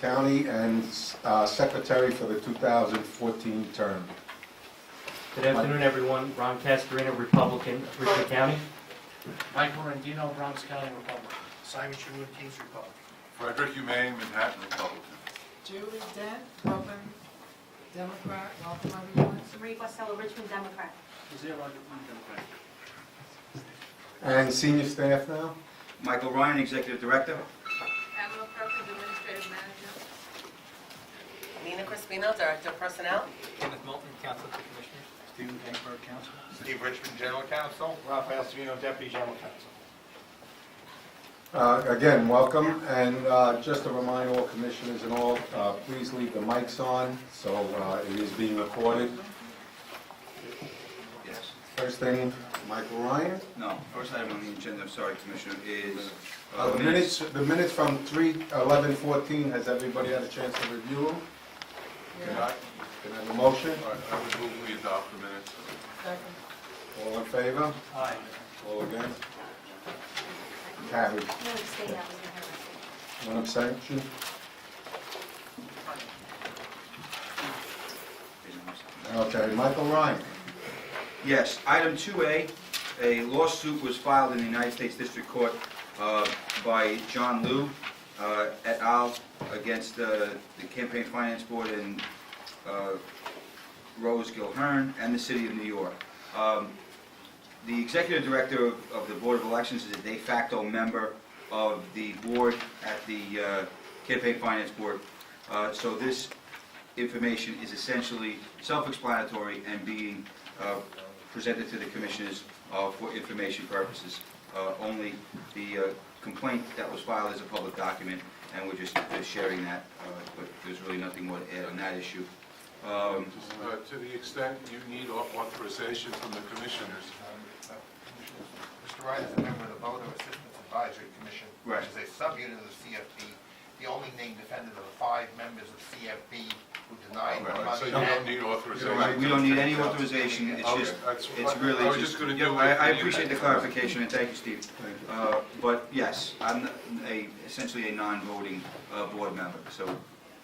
County and Secretary for the 2014 term. Good afternoon, everyone. Ron Castorina, Republican of Richmond County. Michael Rendino, Bronx County Republican. Simon Sherwood, Kings Republican. Frederick Humane, Manhattan Republican. Julie Dent, Dublin Democrat. Welcome, everyone. Marie Costello, Richmond Democrat. Zero Democrat. And senior staff now? Michael Ryan, Executive Director. Pamela Perkins, Administrative Manager. Nina Crispino, Director of Personnel. Kenneth Moulton, Council of the Commissioners. Stephen Kenberg, Council. Steve Richmond, General Counsel. Rafael Savino, Deputy General Counsel. Again, welcome, and just to remind all commissioners and all, please leave the mics on, so it is being recorded. Yes. First thing, Michael Ryan. No, first item on the agenda, I'm sorry, Commissioner, is The minutes from 3/11/14, has everybody had a chance to review them? Can I Can I have a motion? would move we adopt the minutes. Second. All in favor? Aye. All against? Carried. No, stay out. We don't have a One abstention? Okay, Michael Ryan. Yes, item 2A, a lawsuit was filed in the United States District Court by John Liu et al. Against the Campaign Finance Board and Rose Gilhern and the City of New York. The Executive Director of the Board of Elections is a de facto member of the board at the Campaign Finance Board. So this information is essentially self-explanatory and being presented to the commissioners for information purposes. Only the complaint that was filed is a public document, and we're just sharing that, but there's really nothing more to add on that issue. To the extent you need authorization from the commissioners. Mr. Ryan is a member of the Voter Assistance Advisory Commission, Right. which is a subunit of the CFB, the only named defendant of the 5 members of CFB who denied the money. So you don't need authorization. Right, we don't need any authorization, it's Okay, just, that's it's what- really I was just, just gonna yeah, do I it. appreciate the clarification, and thank you, Steve. Thank you. But yes, I'm essentially a non-voting board member, so,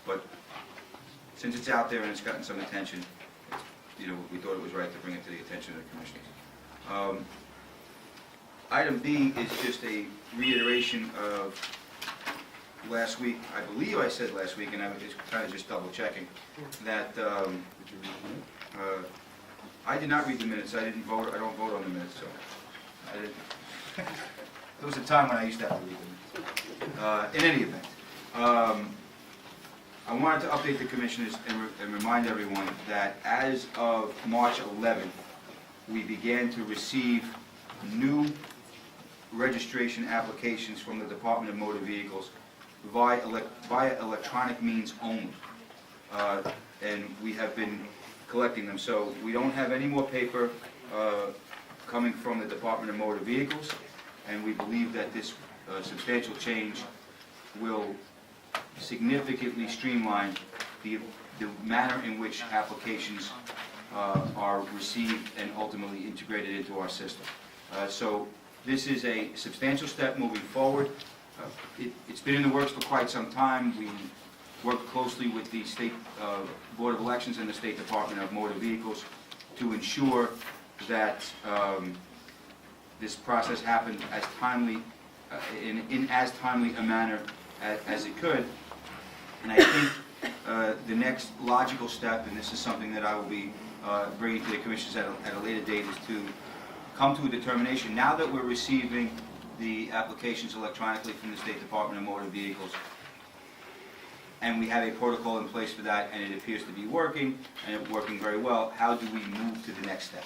but since it's out there and it's gotten some attention, we thought it was right to bring it to the attention of the commissioners. Item B is just a reiteration of last week. I believe I said last week, and I was just kind of just double checking, that I did not read the minutes. I didn't vote. I don't vote on the minutes, so I didn't. There was a time when I used to have to read them. In any event, I wanted to update the commissioners and remind everyone that as of March 11th, we began to receive new registration applications from the Department of Motor Vehicles via electronic means only. And we have been collecting them. So we don't have any more paper coming from the Department of Motor Vehicles, and we believe that this substantial change will significantly streamline the manner in which applications are received and ultimately integrated into our system. So this is a substantial step moving forward. It's been in the works for quite some time. We worked closely with the State Board of Elections and the State Department of Motor Vehicles to ensure that this process happened as timely, in as timely a manner as it could. And I think the next logical step, and this is something that I will be bringing to the commissioners at a later date, is to come to a determination. Now that we're receiving the applications electronically from the State Department of Motor Vehicles, and we have a protocol in place for that, and it appears to be working, and it's working very well, how do we move to the next step?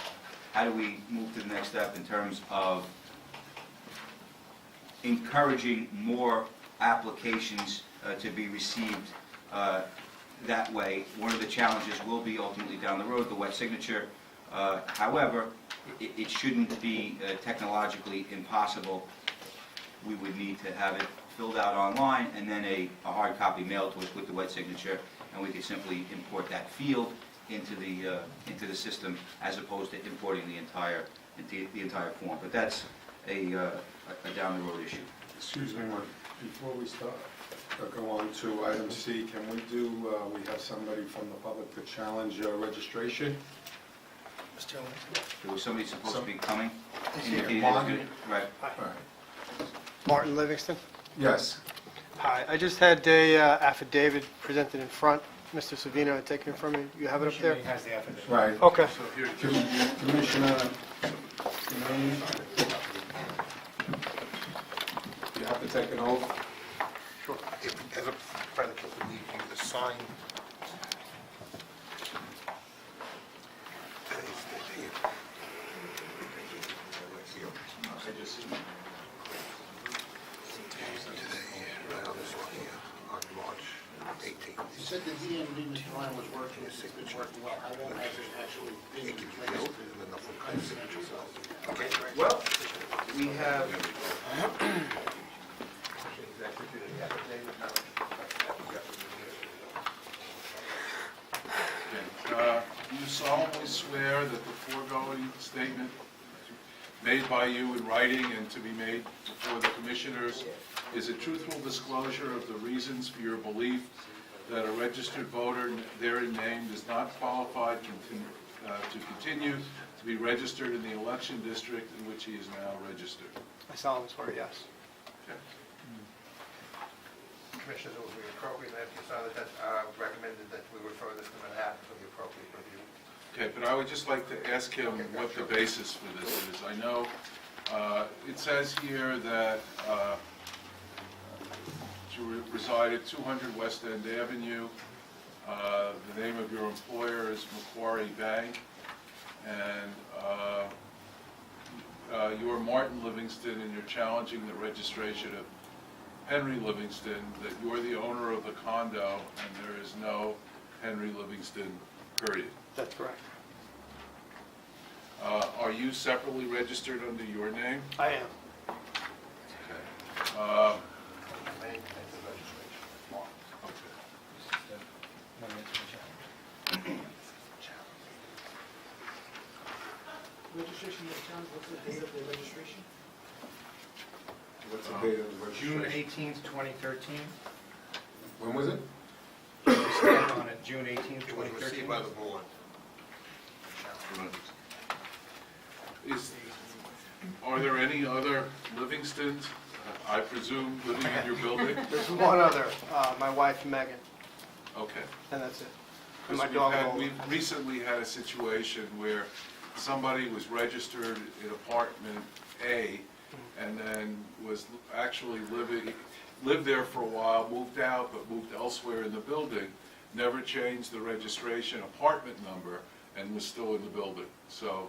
How do we move to the next step in terms of encouraging more applications to be received that way? One of the challenges will be ultimately down the road, the wet signature. However, it shouldn't be technologically impossible. We would need to have it filled out online and then a hard copy mailed to us with the wet signature, and we could simply import that field into the system as opposed to importing the entire form. But that's a down the road issue. Excuse me, before we start. go on to item C. Can we do, we have somebody from the public to challenge registration? Mr. Chairman. There was somebody supposed to be coming. here. Indicated Martin? it's good. Right. All right. Martin Livingston. Yes. Hi, I just had a affidavit presented in front. Mr. Savino had taken it from me. You have it up there? has the affidavit. Right. Okay. So here, Commissioner, name? You have to take an oath. Sure. If, as a predicate, we need you to sign. On March 18th. You said that he and Mr. Ryan was working well. How long has it actually been in place? Okay. Well, we have, you solemnly swear that the foregoing statement made by you in writing and to be made before the commissioners is a truthful disclosure of the reasons for your belief that a registered voter therein named is not qualified to continue to be registered in the election district in which he is now registered. I solemnly swear, yes. Okay. Commissioners, it would be appropriate after you sign that, recommended that we refer this to Manhattan for the appropriate review. Okay, but I would just like to ask him what the basis for this is. I know it says here that you reside at 200 West End Avenue. The name of your employer is Macquarie Bank, and you are Martin Livingston, and you're challenging the registration of Henry Livingston, that you're the owner of the condo, and there is no Henry Livingston, period. That's correct. Are you separately registered under your name? I am. Okay. Registration, Mr. Chairman, what's the date of the registration? What's the date of the June registration? 18th, 2013. When was it? Stamp on it, June 18th, It was 2013. received by the board. Are there any other Livingstons, I presume, living in your building? There's one other, my wife Megan, Okay. and that's it. And my Because dog Lola. we've recently had a situation where somebody was registered in apartment A and then was actually lived there for a while, moved out, but moved elsewhere in the building, never changed the registration apartment number, and was still in the building. So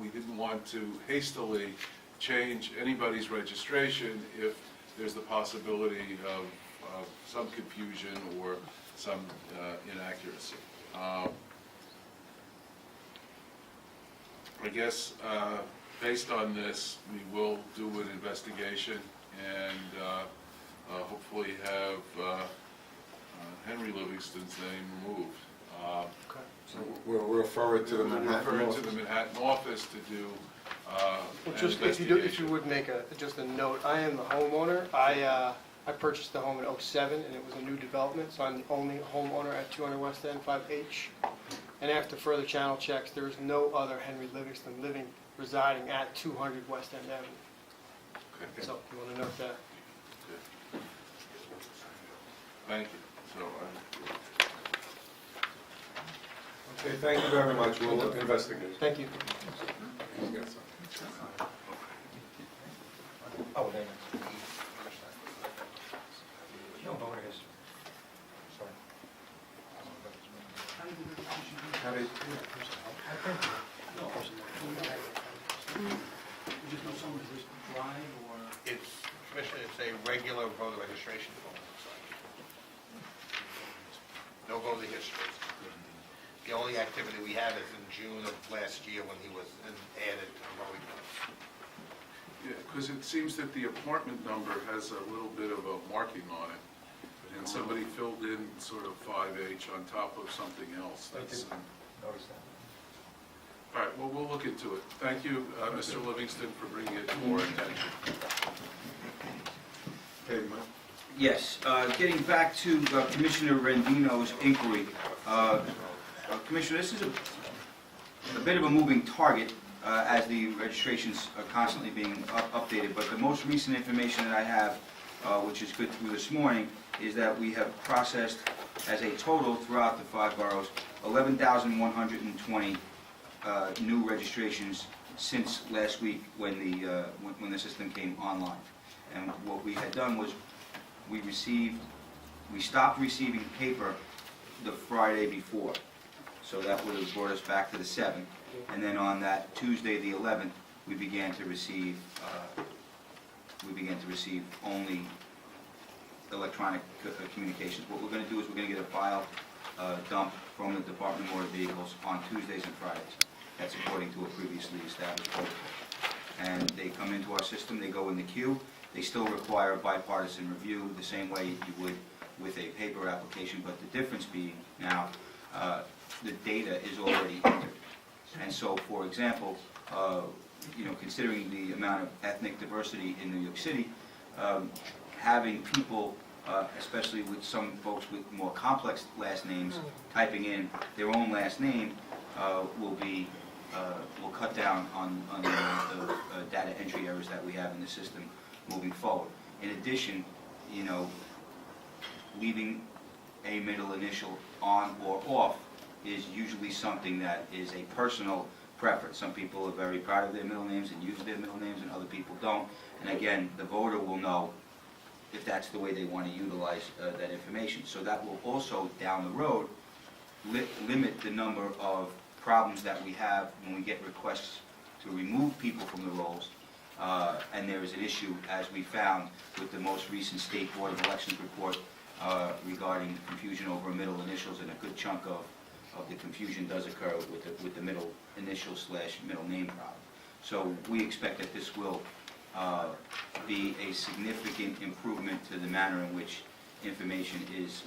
we didn't want to hastily change anybody's registration if there's the possibility of some confusion or some inaccuracy. I guess, based on this, we will do an investigation and hopefully have Henry Livingston's name removed. Okay. So we'll refer it to the We'll Manhattan refer it office. to the Manhattan office to do Well, an just if you would make just a note, I am the homeowner. I purchased the home in '07, and it was a new development, so I'm the only homeowner at 200 West End 5H. And after further channel checks, there is no other Henry Livingston residing at 200 West End Avenue. Okay. So you want to note that. Thank you. So, Okay, thank you very much. We'll investigate. Thank you. Yes, sir. Oh, there it is. No voter history. Sorry. How did- You just know someone who's drive or? It's, Commissioner, it's a regular voter registration form. No voter history. The only activity we have is in June of last year when he was added to the voting list. yeah, because it seems that the apartment number has a little bit of a marking on it, and somebody filled in sort of 5H on top of something else. That's, Notice that. all right, well, we'll look into it. Thank you, Mr. Livingston, for bringing it to our attention. Okay, Yes, getting back to Commissioner Rendino's inquiry. Commissioner, this is a bit of a moving target as the registrations are constantly being updated, but the most recent information that I have, which is good through this morning, is that we have processed as a total throughout the 5 boroughs 11,120 new registrations since last week when the system came online. And what we had done was we stopped receiving paper the Friday before, so that would have brought us back to the 7th. And then on that Tuesday, the 11th, we began to receive only electronic communications. What we're going to do is we're going to get a file dump from the Department of Motor Vehicles on Tuesdays and Fridays. That's according to a previously established protocol. And they come into our system, they go in the queue. They still require bipartisan review the same way you would with a paper application, but the difference being now the data is already entered. And so, for example, considering the amount of ethnic diversity in New York City, having people, especially with some folks with more complex last names, typing in their own last name will cut down on the data entry errors that we have in the system moving forward. In addition, leaving a middle initial on or off is usually something that is a personal preference. Some people are very proud of their middle names and use their middle names, and other people don't. And again, the voter will know if that's the way they want to utilize that information. So that will also, down the road, limit the number of problems that we have when we get requests to remove people from the rolls. And there is an issue, as we found with the most recent State Board of Elections report regarding confusion over middle initials, and a good chunk of the confusion does occur with the middle initial / middle name problem. So we expect that this will be a significant improvement to the manner in which information is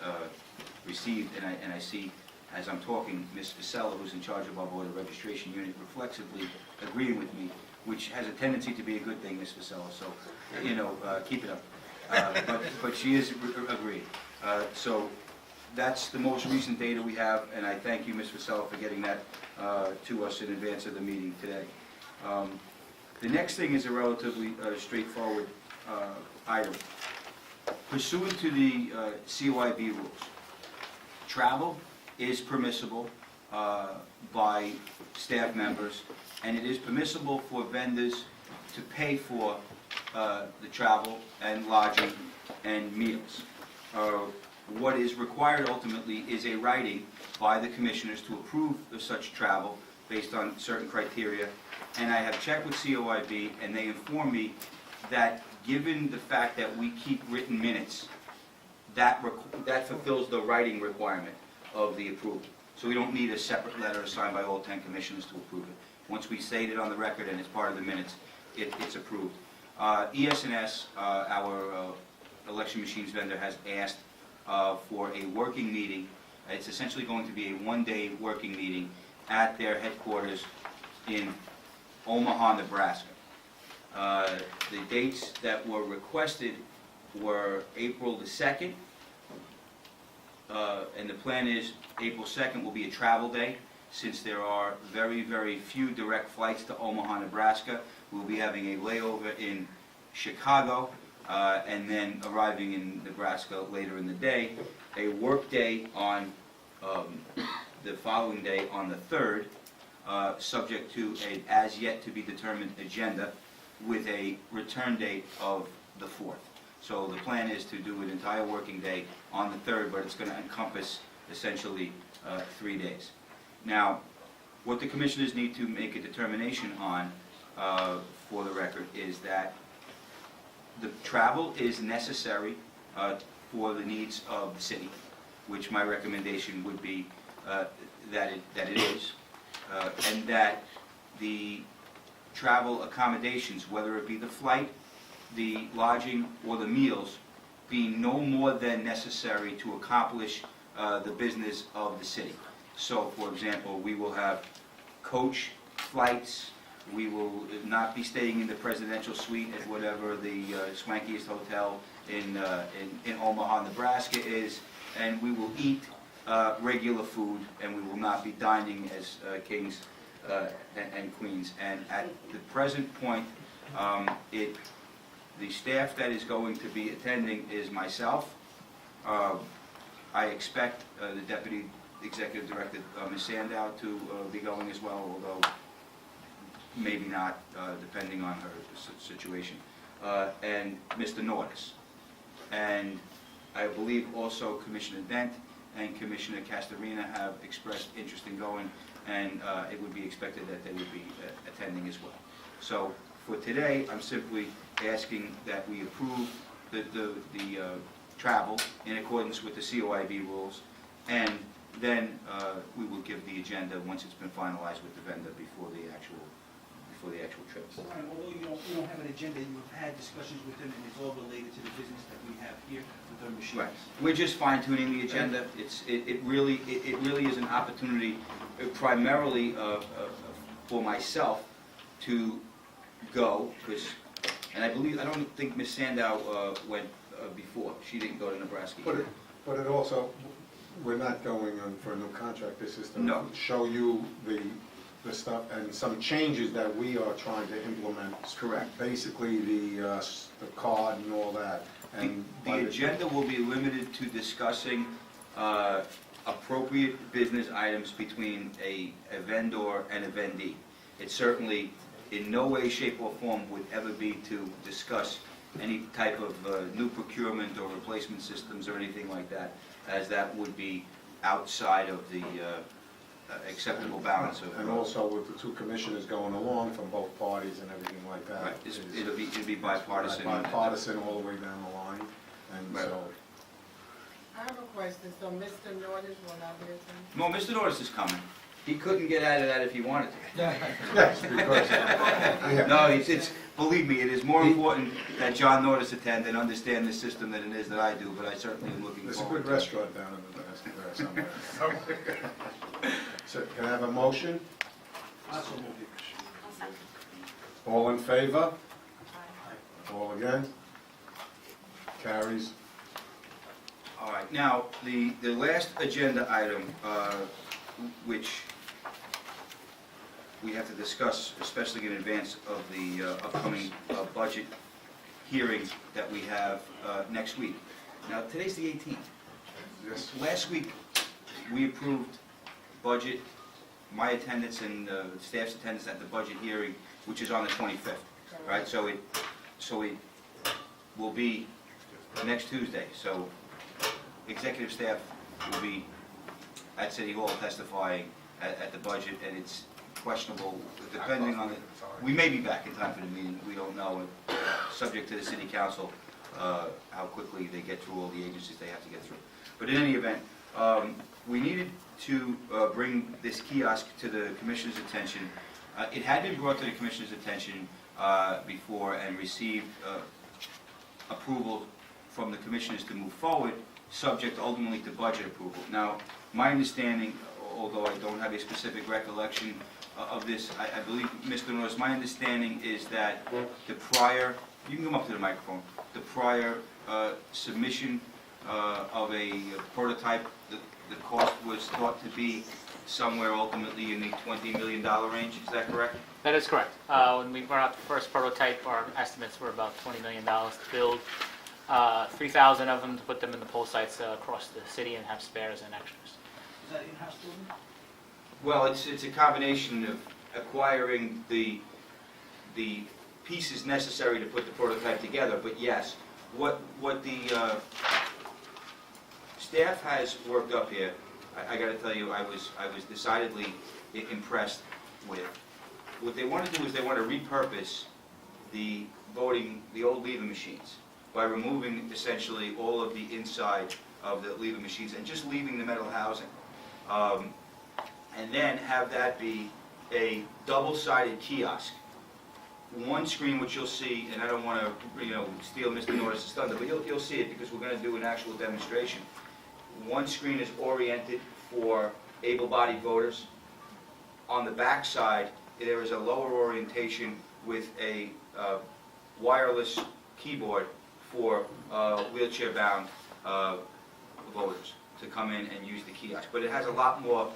received. And I see, as I'm talking, Ms. Fasella, who's in charge of our voter registration unit, reflexively agreeing with me, which has a tendency to be a good thing, Ms. Fasella, so, keep it up. But she is agreed. So that's the most recent data we have, and I thank you, Ms. Fasella, for getting that to us in advance of the meeting today. The next thing is a relatively straightforward item. Pursuant to the CYB rules, travel is permissible by staff members, and it is permissible for vendors to pay for the travel and lodging and meals. What is required ultimately is a writing by the commissioners to approve of such travel based on certain criteria. And I have checked with COIB, and they inform me that given the fact that we keep written minutes, that fulfills the writing requirement of the approval. So we don't need a separate letter signed by all 10 commissioners to approve it. Once we state it on the record and it's part of the minutes, it's approved. ES&S, our election machines vendor, has asked for a working meeting. It's essentially going to be a one-day working meeting at their headquarters in Omaha, Nebraska. The dates that were requested were April the 2nd, and the plan is April 2nd will be a travel day. Since there are very, very few direct flights to Omaha, Nebraska, we'll be having a layover in Chicago, and then arriving in Nebraska later in the day. A work day on the following day on the 3rd, subject to an as yet to be determined agenda, with a return date of the 4th. So the plan is to do an entire working day on the 3rd, but it's going to encompass essentially 3 days. Now, what the commissioners need to make a determination on, for the record, is that the travel is necessary for the needs of the city, which my recommendation would be that it is, and that the travel accommodations, whether it be the flight, the lodging, or the meals, be no more than necessary to accomplish the business of the city. So, for example, we will have coach flights. We will not be staying in the presidential suite at whatever the swankiest hotel in Omaha, Nebraska is, and we will eat regular food, and we will not be dining as kings and queens. And at the present point, the staff that is going to be attending is myself. I expect the Deputy Executive Director, Ms. Sandow, to be going as well, although maybe not, depending on her situation, and Mr. Nordis. And I believe also Commissioner Dent and Commissioner Castorina have expressed interest in going, and it would be expected that they would be attending as well. So for today, I'm simply asking that we approve the travel in accordance with the COIB rules, and then we will give the agenda once it's been finalized with the vendor before the actual trip. Brian, although you don't have an agenda, you have had discussions with them, and it's all related to the business that we have here with our machines. Right. We're just fine tuning the agenda. It really is an opportunity, primarily for myself to go, because, and I don't think Ms. Sandow went before. She didn't go to Nebraska either. But it also, we're not going on for a new contract. This is to No. show you the stuff and some changes that we are trying to implement. Correct. Basically, the card and all that. And The agenda will be limited to discussing appropriate business items between a vendor and a vendee. It certainly, in no way, shape, or form would ever be to discuss any type of new procurement or replacement systems or anything like that, as that would be outside of the acceptable balance of... And also with the two commissioners going along from both parties and everything like that. Right, it'll be bipartisan. Bipartisan all the way down the line, and Right. so... I have a question, so Mr. Nordis will not be attending? No, Mr. Norris is coming. He couldn't get out of that if he wanted to. Yes, because... No, it's believe me, it is more important that John Norris attend and understand the system than it is that I do, but I certainly am looking There's a forward good to it. restaurant down in the somewhere. So, can I have a motion? Also move it. I'll second. All in favor? Aye. All against? Carries. All right, now, the last agenda item, which we have to discuss, especially in advance of the upcoming budget hearing that we have next week. Now, today's the 18th. Yes. Last week, we approved budget, my attendance and staff's attendance at the budget hearing, which is on the 25th, right? So it will be next Tuesday. So executive staff will be at City Hall testifying at the budget, and it's questionable, depending on we may be back in time for the meeting, we don't know, subject to the city council, how quickly they get through all the agencies they have to get through. But in any event, we needed to bring this kiosk to the commissioner's attention. It had been brought to the commissioner's attention before and received approval from the commissioners to move forward, subject ultimately to budget approval. Now, my understanding, although I don't have a specific recollection of this, I believe, Mr. Norris, my understanding is that the prior, you can come up to the microphone, the prior submission of a prototype, the cost was thought to be somewhere ultimately in the $20 million range, is that correct? That is correct. When we brought out the first prototype, our estimates were about $20 million to build 3,000 of them to put them in the poll sites across the city and have spares and extras. Is that in-house building? Well, it's a combination of acquiring the pieces necessary to put the prototype together, but yes, what the staff has worked up here, I got to tell you, I was decidedly impressed with. What they want to do is they want to repurpose the old lever machines by removing essentially all of the inside of the lever machines and just leaving the metal housing. And then have that be a double-sided kiosk. One screen, which you'll see, and I don't want to, steal Mr. Norris' thunder, but you'll see it because we're going to do an actual demonstration. One screen is oriented for able-bodied voters. On the back side, there is a lower orientation with a wireless keyboard for wheelchair-bound voters to come in and use the kiosk. But it has a lot more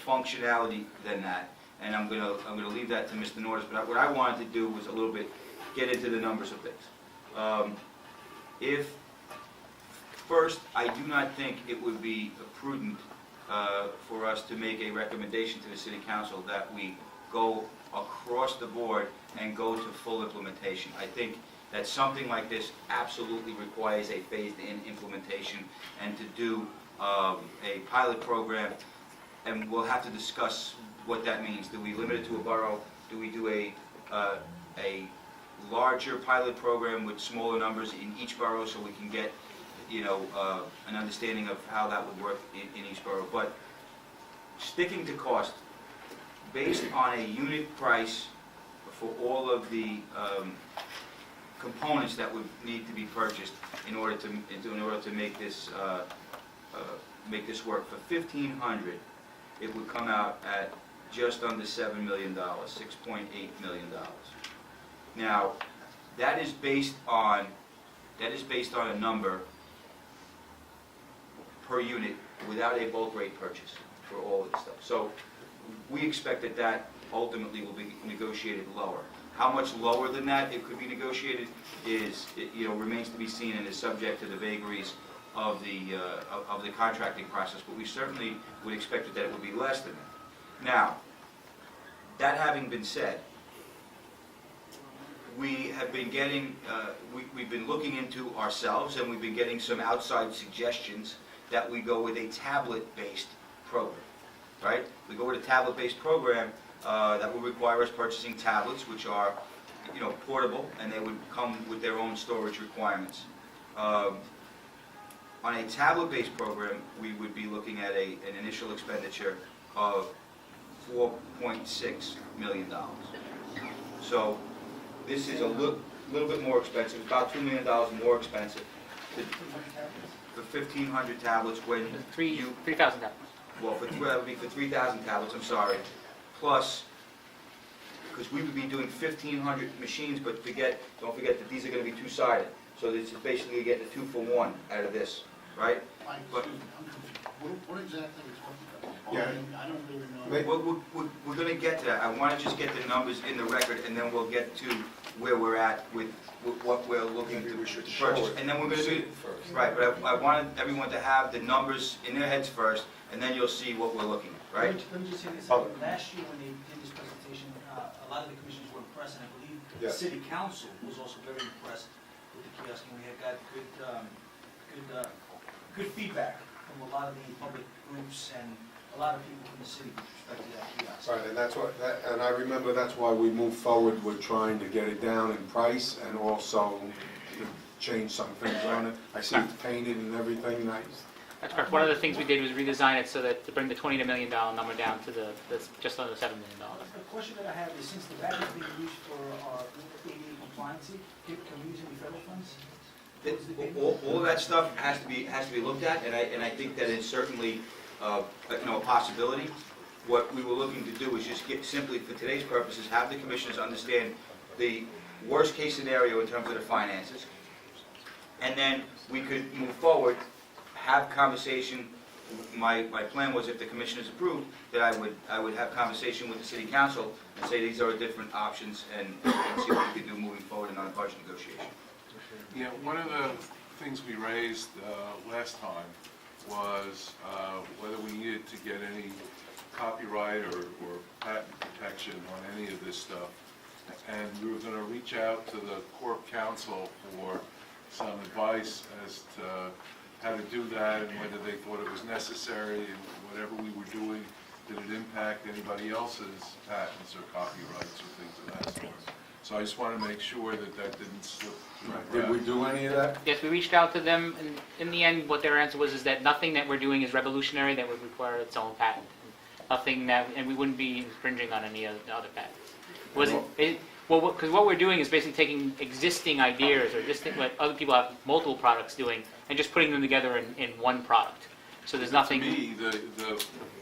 functionality than that, and I'm gonna leave that to Mr. Norris. But what I wanted to do was a little bit get into the numbers of things. First, I do not think it would be prudent for us to make a recommendation to the City Council that we go across the board and go to full implementation. I think that something like this absolutely requires a phased-in implementation, and to do a pilot program, and we'll have to discuss what that means. Do we limit it to a borough? Do we do a larger pilot program with smaller numbers in each borough so we can get, an understanding of how that would work in each borough? But sticking to cost, based on a unit price for all of the components that would need to be purchased in order to make this work. For $1,500, it would come out at just under $7 million, $6.8 million. Now, that is based on a number per unit without a bulk rate purchase for all of this stuff. So we expect that ultimately will be negotiated lower. How much lower than that it could be negotiated remains to be seen and is subject to the vagaries of the contracting process. But we certainly would expect that it would be less than that. Now, that having been said, we have been getting, we've been looking into ourselves, and we've been getting some outside suggestions that we go with a tablet-based program, right? We go with a tablet-based program that will require us purchasing tablets, which are, portable, and they would come with their own storage requirements. On a tablet-based program, we would be looking at an initial expenditure of $4.6 million. So this is a little bit more expensive, about $2 million more expensive for 1,500 tablets when 3,000 tablets. Well, that would be for 3,000 tablets, I'm sorry, plus, because we would be doing 1,500 machines, but don't forget that these are going to be two-sided. So this is basically getting a 2-for-1 out of this, right? But What exactly is what? Yeah. I don't really know. we're going to get to that. I want to just get the numbers in the record, and then we'll get to where we're at with what we're looking to purchase. And then we're going to do first. right, but I wanted everyone to have the numbers in their heads first, and then you'll see what we're looking at, right? Let me just say this, last year when they did this presentation, a lot of the commissioners were impressed, and I believe the Yes. city council was also very impressed with the kiosk, and we had got good feedback from a lot of the public groups and a lot of people from the city with respect to that kiosk. Right, and that's what, and I remember that's why we moved forward with trying to get it down in price and also to change some things on it. I see it's painted and everything nice. That's correct. One of the things we did was redesign it so that to bring the $20 million number down to just under $7 million. The question that I have is, since the back is being used for our ADA compliance, can we use any federal funds? All of that stuff has to be looked at, and I think that it's certainly a possibility. What we were looking to do is just simply for today's purposes, have the commissioners understand the worst case scenario in terms of the finances, and then we could move forward, have conversation. My plan was, if the commissioners approved, that I would have conversation with the city council and say these are different options, and see what we could do moving forward in our budget negotiation. Yeah, one of the things we raised last time was whether we needed to get any copyright or patent protection on any of this stuff. And we were going to reach out to the Corp Council for some advice as to how to do that and whether they thought it was necessary, and whatever we were doing, did it impact anybody else's patents or copyrights or things of that sort. So I just want to make sure that that didn't slip through the Did we cracks. do any of that? Yes, we reached out to them, and in the end, what their answer was is that nothing that we're doing is revolutionary that would require its own patent. Nothing that, and we wouldn't be infringing on any of the other patents. Because what we're doing is basically taking existing ideas or just what other people have multiple products doing and just putting them together in one product. So there's To nothing, me,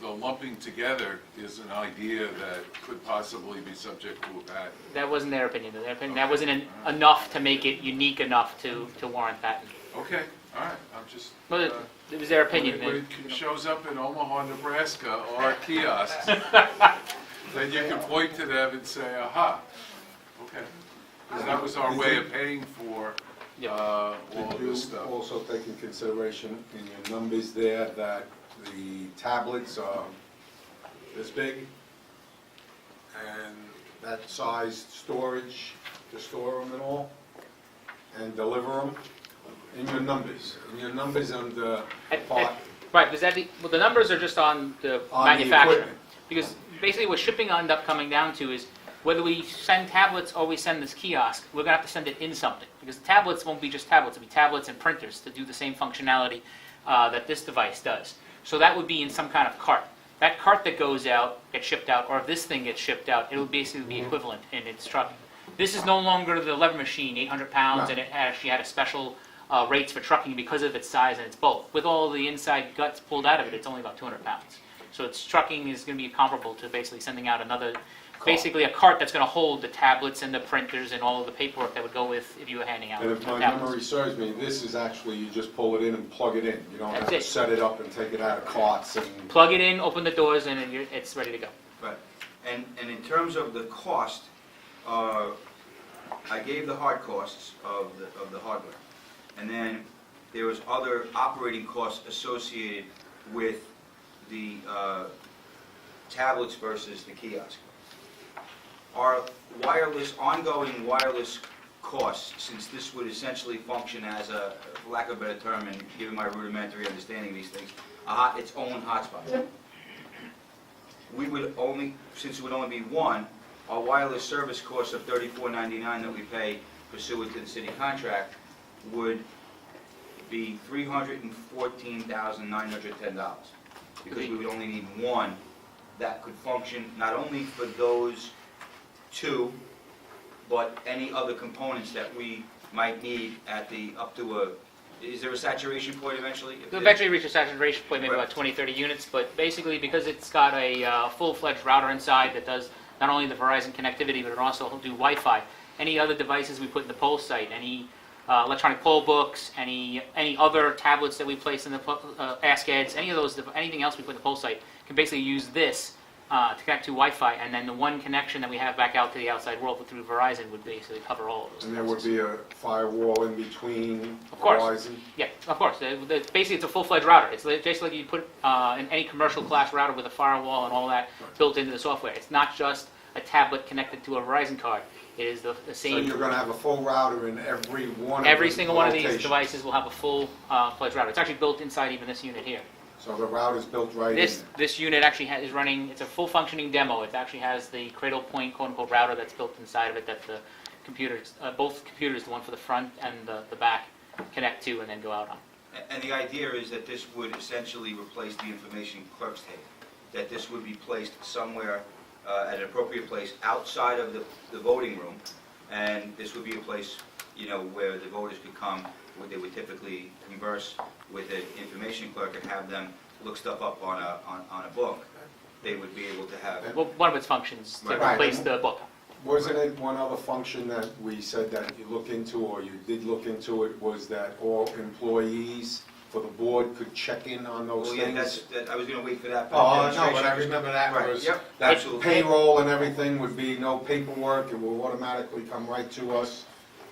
the lumping together is an idea that could possibly be subject to a patent. that wasn't their opinion. Their opinion, that wasn't enough to make it unique enough to warrant patent. Okay, all right, I'm just. Well, it was their opinion. When it shows up in Omaha, Nebraska, or kiosks, then you can point to them and say, aha, okay. 'Cause that was our way of paying for all Did of you this stuff. also take in consideration in your numbers there that the tablets are this big and that size storage to store them and all, and deliver them? In your numbers on the part, Right, because the numbers are just on the On the manufacturer. equipment. Because basically what shipping will end up coming down to is whether we send tablets or we send this kiosk, we're gonna have to send it in something. Because the tablets won't be just tablets, it'll be tablets and printers to do the same functionality that this device does. So that would be in some kind of cart. That cart that goes out, gets shipped out, or if this thing gets shipped out, it'll basically be equivalent in its trucking. This is no longer the lever machine, 800 pounds, No. and it actually had a special rates for trucking because of its size and its bulk. With all the inside guts pulled out of it, it's only about 200 pounds. So its trucking is going to be comparable to basically sending out another, basically a cart that's going to hold the tablets and the printers and all of the paperwork that would go with if you were handing out and if my tablets. memory serves me, this is actually, you just pull it in and plug it in. You don't have That's to it. set it up and take it out of carts and... Plug it in, open the doors, and it's ready to go. Right. And in terms of the cost, I gave the hard costs of the hardware. And then there was other operating costs associated with the tablets versus the kiosk. Our ongoing wireless costs, since this would essentially function as a, for lack of a better term, and given my rudimentary understanding of these things, its own hotspot. We would only, since it would only be one, our wireless service cost of $34.99 that we pay pursuant to the city contract would be $314,910, because we would only need one that could function not only for those two, but any other components that we might need at the, up to a, is there a saturation point eventually? It'll eventually reach a saturation point, maybe Right. about 20, 30 units, but basically because it's got a full-fledged router inside that does not only the Verizon connectivity, but it also will do Wi-Fi. Any other devices we put in the poll site, any electronic poll books, any other tablets that we place in the Ask Eds, any of those, anything else we put in the poll site can basically use this to connect to Wi-Fi, and then the one connection that we have back out to the outside world through Verizon would basically cover all of those. And there would be a firewall in between Of course. Verizon? Yeah, of course. Basically, it's a full-fledged router. It's just like you put in any commercial class router with a firewall and all that built into the software. It's not just a tablet connected to a Verizon card. It is the So same. you're gonna have a full router in every one of Every the single one of these locations. devices will have a full-fledged router. It's actually built inside even this unit here. So the router's built right in This unit actually is running. It's a full functioning demo. It actually has the Cradle Point quote-unquote router that's built inside of it that the computers, both computers, the one for the front and the back, connect to and then go out on. And the idea is that this would essentially replace the information clerk's table, that this would be placed somewhere at an appropriate place outside of the voting room, and this would be a place, where the voters could come, where they would typically converse with the information clerk and have them look stuff up on a book. They would be able to have. Well, one of its functions to Right. replace the book. Wasn't it one other function that we said that you look into, or you did look into it, was that all employees for the board could check in on those Well, yeah, things? I was going to wait for that. Oh, no, but I remember that Right, was, yep, that absolutely. payroll and everything would be no paperwork, it will automatically come right to us.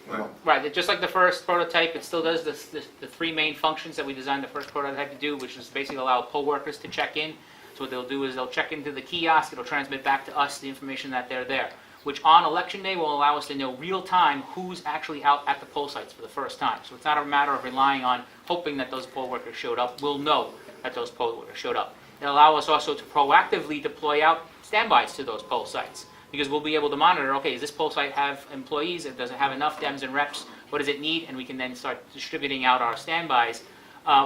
You know. Right, just like the first prototype, it still does the three main functions that we designed the first prototype to do, which is basically allow poll workers to check in. So what they'll do is they'll check into the kiosk, it'll transmit back to us the information that they're there, which on election day will allow us to know real time who's actually out at the poll sites for the first time. So it's not a matter of relying on hoping that those poll workers showed up. We'll know that those poll workers showed up. It'll allow us also to proactively deploy out standbys to those poll sites, because we'll be able to monitor, okay, does this poll site have employees? Does it have enough Dems and reps? What does it need? And we can then start distributing out our standbys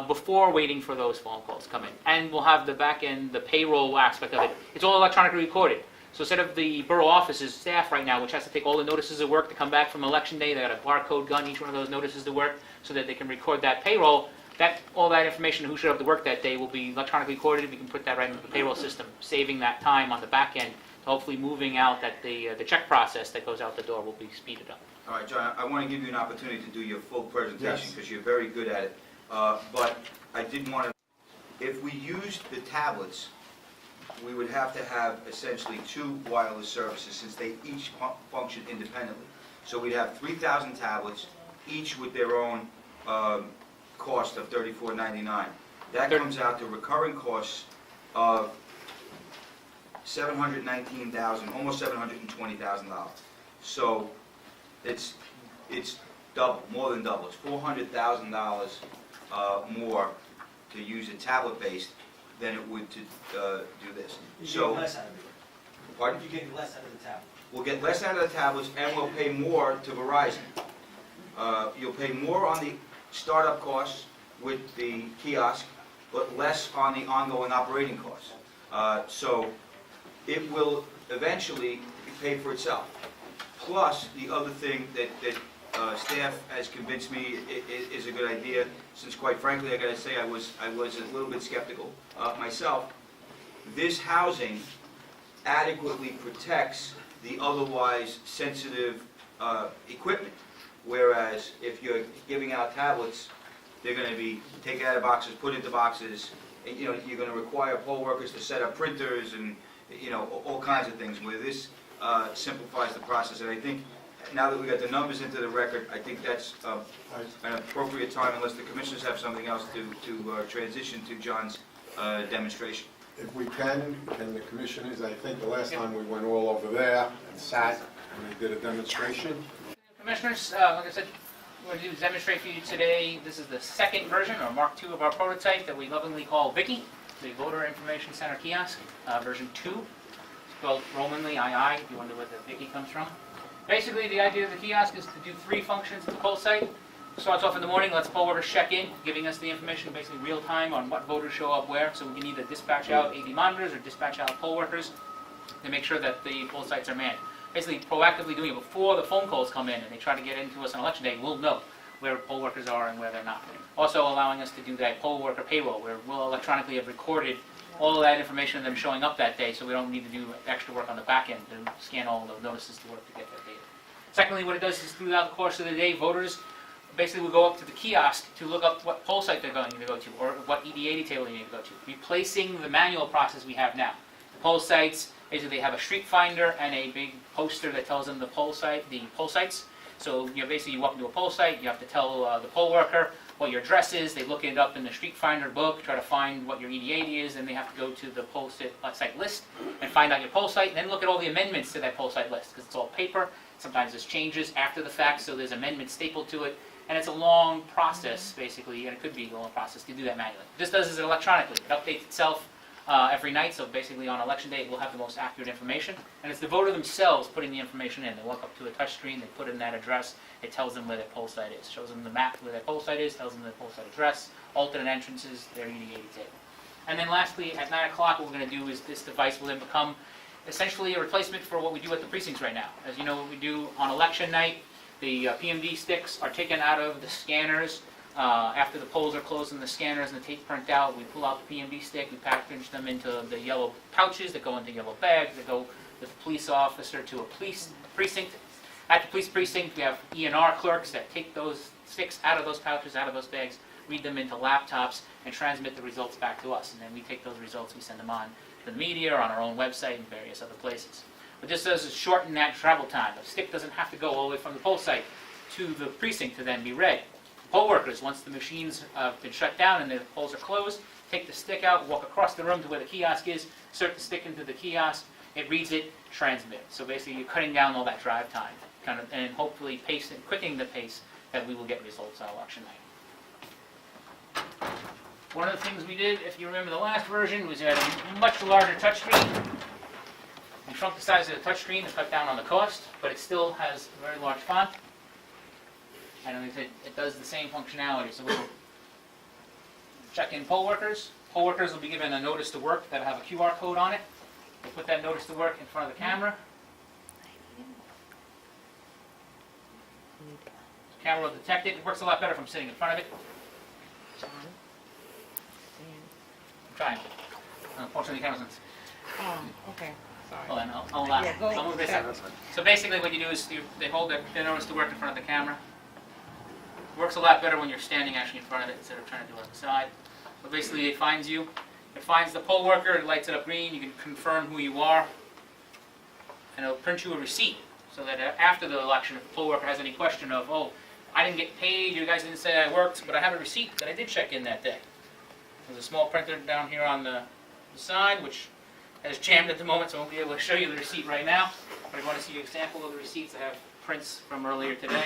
before waiting for those phone calls to come in. And we'll have the back end, the payroll aspect of it. It's all electronically recorded. So instead of the borough office's staff right now, which has to take all the notices of work to come back from election day, they got a barcode gun, each one of those notices to work, so that they can record that payroll, all that information, who showed up to work that day, will be electronically recorded. We can put that right into the payroll system, saving that time on the back end, hopefully moving out that the check process that goes out the door will be speeded up. All right, John, I want to give you an opportunity to do your full presentation Yes. because you're very good at it. But I did want to, if we used the tablets, we would have to have essentially 2 wireless services since they each function independently. So we'd have 3,000 tablets, each with their own cost of $34.99. That comes out to recurring costs of $719,000, almost $720,000. So it's double, more than double. It's $400,000 more to use a tablet-based than it would to do this. You're So, getting less out of it. pardon? You're getting less out of the tablet. We'll get less out of the tablets and we'll pay more to Verizon. You'll pay more on the startup costs with the kiosk, but less on the ongoing operating costs. So it will eventually pay for itself. Plus, the other thing that staff has convinced me is a good idea, since quite frankly, I gotta say, I was a little bit skeptical myself. This housing adequately protects the otherwise sensitive equipment. Whereas if you're giving out tablets, they're going to be taken out of boxes, put into boxes. And, you know, you're going to require poll workers to set up printers and, you know, all kinds of things. Where this simplifies the process, and I think now that we got the numbers into the record, I think that's an appropriate time, unless the commissioners have something else to transition to John's demonstration. If we can, and the commissioners, I think the last time we went all over there and sat and they did a demonstration. Commissioners, like I said, we're going to demonstrate for you today. This is the second version, or Mark II, of our prototype that we lovingly call Vicky, the Voter Information Center Kiosk, version 2. It's spelled Romanly II, if you wonder where the Vicky comes from. Basically, the idea of the kiosk is to do 3 functions at the poll site. Starts off in the morning, lets poll workers check in, giving us the information basically real time on what voters show up where, so we can either dispatch out AV monitors or dispatch out poll workers to make sure that the poll sites are manned. Basically proactively doing it before the phone calls come in and they try to get into us on election day, we'll know where poll workers are and where they're not. Also allowing us to do that poll worker payroll, where we'll electronically have recorded all of that information of them showing up that day, so we don't need to do extra work on the back end to scan all the notices to work to get that data. Secondly, what it does is throughout the course of the day, voters basically will go up to the kiosk to look up what poll site they're going to go to, or what ED80 table they need to go to, replacing the manual process we have now. The poll sites, basically they have a street finder and a big poster that tells them the poll sites. So basically you walk into a poll site, you have to tell the poll worker what your address is, they look it up in the street finder book, try to find what your ED80 is, and they have to go to the poll site list and find out your poll site, and then look at all the amendments to that poll site list, because it's all paper. Sometimes there's changes after the fact, so there's amendments stapled to it. And it's a long process, basically, and it could be a long process to do that manually. What this does is electronically. It updates itself every night, so basically on election day, we'll have the most accurate information. And it's the voter themselves putting the information in. They walk up to a touch screen, they put in that address, it tells them where their poll site is. Shows them the map where their poll site is, tells them their poll site address, alternate entrances, their ED80 table. And then lastly, at 9 o'clock, what we're going to do is this device will then become essentially a replacement for what we do at the precincts right now. As you know, what we do on election night, the PMD sticks are taken out of the scanners after the polls are closed and the scanners and the tape print out. We pull out the PMD stick, we package them into the yellow pouches that go into yellow bags that go with the police officer to a police precinct. At the police precinct, we have E&R clerks that take those sticks out of those pouches, out of those bags, read them into laptops, and transmit the results back to us. And then we take those results, we send them on to the media or on our own website and various other places. What this does is shorten that travel time. The stick doesn't have to go all the way from the poll site to the precinct to then be read. Poll workers, once the machines have been shut down and the polls are closed, take the stick out, walk across the room to where the kiosk is, insert the stick into the kiosk, it reads it, transmits. So basically you're cutting down all that drive time, and hopefully quickening the pace that we will get results on election night. One of the things we did, if you remember the last version, was we had a much larger touchscreen. We shrunk the size of the touchscreen to cut down on the cost, but it still has a very large font. And like I said, it does the same functionality. So we'll check in poll workers. Poll workers will be given a notice to work that'll have a QR code on it. We'll put that notice to work in front of the camera. The camera will detect it. It works a lot better from sitting in front of it. I'm trying. Unfortunately, the camera's on. Okay, sorry. Hold on, I'll Yeah, go ahead. I'll move this out. So basically what you do is they hold their nose to work in front of the camera. Works a lot better when you're standing actually in front of it instead of trying to do it on the side. But basically it finds you, it finds the poll worker, it lights it up green, you can confirm who you are, and it'll print you a receipt so that after the election, if the poll worker has any question of, oh, I didn't get paid, you guys didn't say I worked, but I have a receipt that I did check in that day. There's a small printer down here on the side, which has jammed at the moment, so I won't be able to show you the receipt right now. But if you want to see an example of the receipts, I have prints from earlier today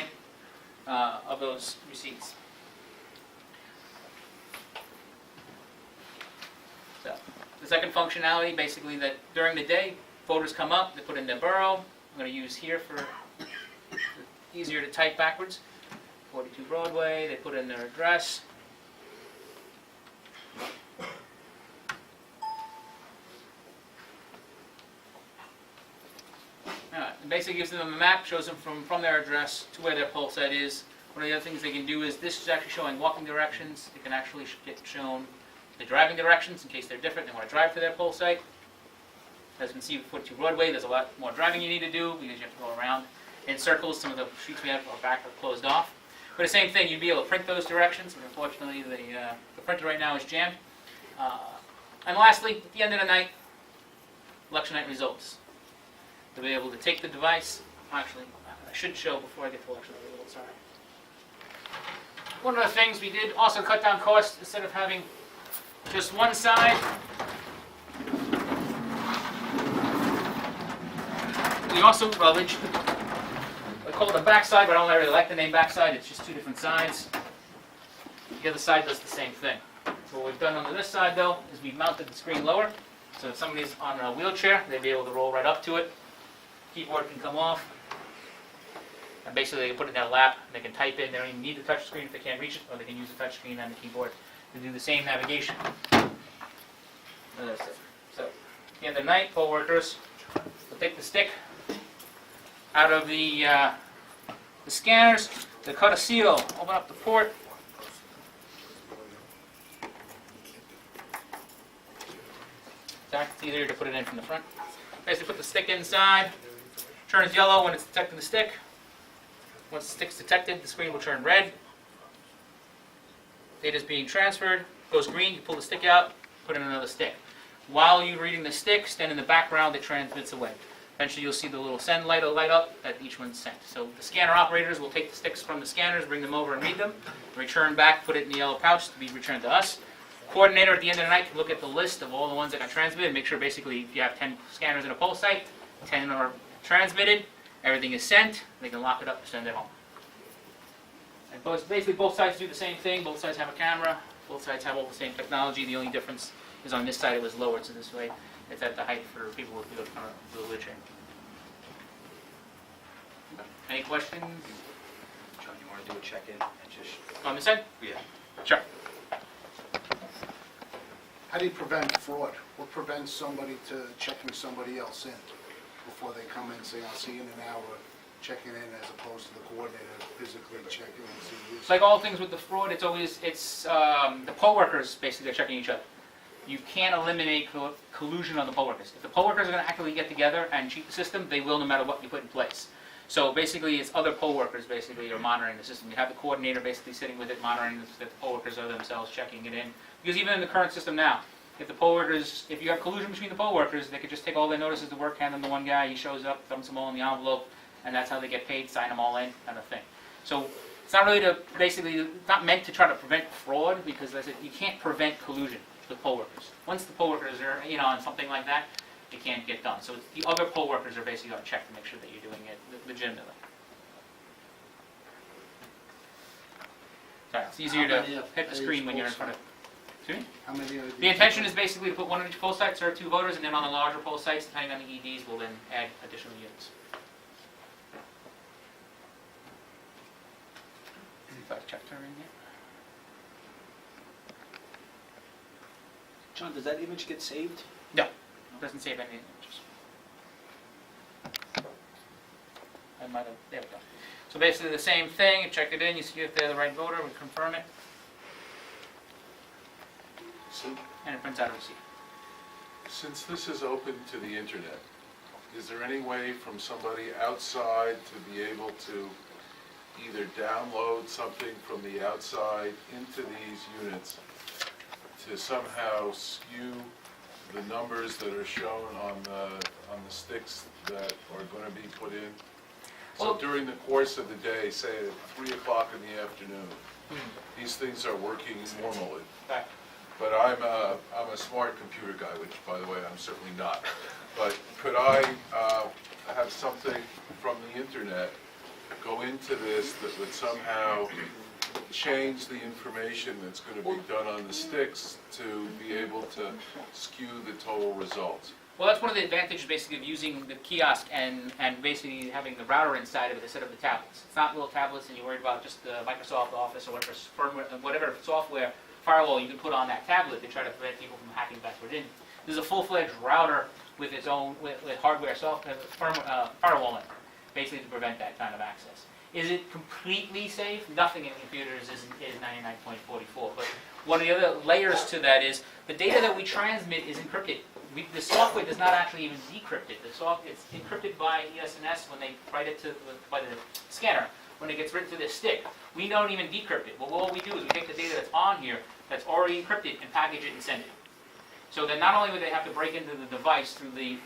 of those receipts. So, the second functionality, basically that during the day, voters come up, they put in their borough. I'm going to use here for easier to type backwards. 42 Broadway, they put in their address. It basically gives them a map, shows them from their address to where their poll site is. One of the other things they can do is, this is actually showing walking directions. It can actually get shown the driving directions in case they're different, they want to drive to their poll site. As you can see, with 42 Broadway, there's a lot more driving you need to do because you have to go around in circles. Some of the streets we have are back are closed off. But the same thing, you'd be able to print those directions, and unfortunately the printer right now is jammed. And lastly, at the end of the night, election night results. To be able to take the device, actually, I should show before I get to election night results, sorry. One of the things we did also cut down costs, instead of having just one side, we also rubbage. I call it the back side, but I don't really like the name back side. It's just two different sides. The other side does the same thing. So what we've done on this side, though, is we've mounted the screen lower. So if somebody's on a wheelchair, they'd be able to roll right up to it. Keyboard can come off. And basically, they can put it in their lap. They can type in. They don't even need the touch screen if they can't reach it, or they can use the touch screen and the keyboard to do the same navigation. So at the end of the night, poll workers will take the stick out of the scanners. They cut a seal, open up the port. It's easier to put it in from the front. Basically put the stick inside, turns yellow when it's detecting the stick. Once the stick's detected, the screen will turn red. Data's being transferred, goes green, you pull the stick out, put in another stick. While you're reading the stick, stand in the background, it transmits away. Eventually you'll see the little send light will light up that each one's sent. So the scanner operators will take the sticks from the scanners, bring them over and read them, return back, put it in the yellow pouch to be returned to us. Coordinator at the end of the night can look at the list of all the ones that got transmitted, make sure basically if you have 10 scanners in a poll site, 10 are transmitted, everything is sent, they can lock it up and send it home. And basically both sides do the same thing, both sides have a camera, both sides have all the same technology, the only difference is on this side it was lowered, so this way it's at the height for people with a wheelchair. Any questions? John, you want to do a check-in and just... On this side? Yeah. Sure. How do you prevent fraud? What prevents somebody to checking somebody else in before they come in, say, I'll see you in an hour, checking in as opposed to the coordinator physically checking and see you? It's like all things with the fraud, it's the poll workers basically are checking each other. You can't eliminate collusion on the poll workers. If the poll workers are going to actively get together and cheat the system, they will no matter what you put in place. So basically it's other poll workers basically are monitoring the system. You have the coordinator basically sitting with it, monitoring that the poll workers are themselves checking it in. Because even in the current system now, if the poll workers, if you have collusion between the poll workers, they could just take all their notices to work, hand them to one guy, he shows up, dumps them all in the envelope, and that's how they get paid, sign them all in, kind of thing. So it's not really not meant to try to prevent fraud, because as I said, you can't prevent collusion with poll workers. Once the poll workers are on something like that, it can't get done. So the other poll workers are basically going to check to make sure that you're doing it legitimately. Sorry, it's easier to hit the screen when you're in front of. Excuse me? How many are The intention is basically to put one on each poll site, serve 2 voters, and then on the larger poll sites, depending on the EDs, we'll then add additional units. If I check her in here. John, does that image get saved? No, it doesn't save any images. I might have, there we go. So basically the same thing, you check it in, you see if they're the right voter, we confirm it. and it prints out a receipt. Since this is open to the internet, is there any way from somebody outside to be able to either download something from the outside into these units to somehow skew the numbers that are shown on the sticks that are going to be put in? So Well- during the course of the day, say at 3 o'clock in the afternoon, these things are working normally. Right. But I'm a smart computer guy, which, by the way, I'm certainly not. But could I have something from the internet go into this that would somehow change the information that's going to be done on the sticks to be able to skew the total results? Well, that's one of the advantages basically of using the kiosk and basically having the router inside of it instead of the tablets. It's not little tablets and you're worried about just the Microsoft Office or whatever software firewall you can put on that tablet to try to prevent people from hacking backward in. This is a full-fledged router with its own with hardware software firewall in it, basically to prevent that kind of access. Is it completely safe? Nothing in computers is 99.44. But one of the other layers to that is the data that we transmit is encrypted. The software does not actually even decrypt it. It's encrypted by ES&S when they write it by the scanner. When it gets written to this stick, we don't even decrypt it. Well, all we do is we take the data that's on here, that's already encrypted, and package it and send it. So then not only would they have to break into the device through the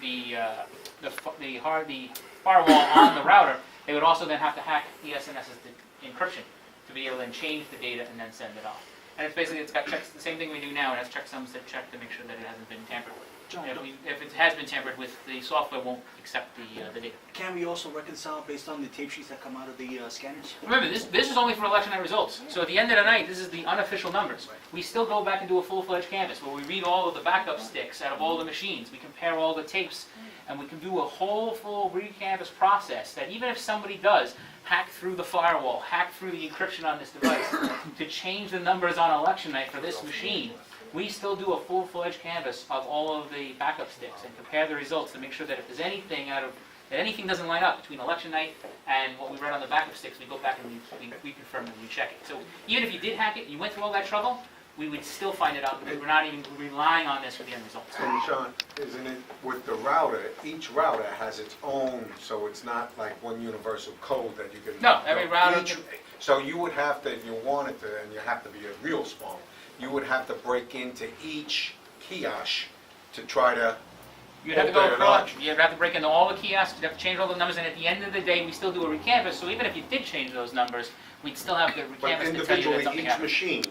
firewall on the router, they would also then have to hack ES&S's encryption to be able to then change the data and then send it off. And it's basically, it's got checks, the same thing we do now. It has checksums that check to make sure that it hasn't been tampered with. John, If it has been tampered with, the software won't accept the data. can we also reconcile based on the tape sheets that come out of the scanners? Remember, this is only for election night results. So at the end of the night, this is the unofficial numbers. We still go back and do a full-fledged canvass where we read all of the backup sticks out of all the machines. We compare all the tapes, and we can do a whole full re-canvass process that even if somebody does hack through the firewall, hack through the encryption on this device to change the numbers on election night for this machine, we still do a full-fledged canvass of all of the backup sticks and compare the results to make sure that if there's anything that anything doesn't line up between election night and what we read on the backup sticks, we go back and we confirm and we check it. So even if you did hack it, you went through all that trouble, we would still find it out because we're not even relying on this for the end results. And Sean, isn't it, with the router, each router has its own, so it's not like one universal code that you can... No, every router... So you would have to, if you wanted to, and you have to be a real small, you would have to break into each kiosk to try to... You'd have to go across, you'd have to break into all the kiosks, you'd have to change all the numbers, and at the end of the day, we still do a recanvass, so even if you did change those numbers, we'd still have the But recanvass to tell you that individually, something each happened. machine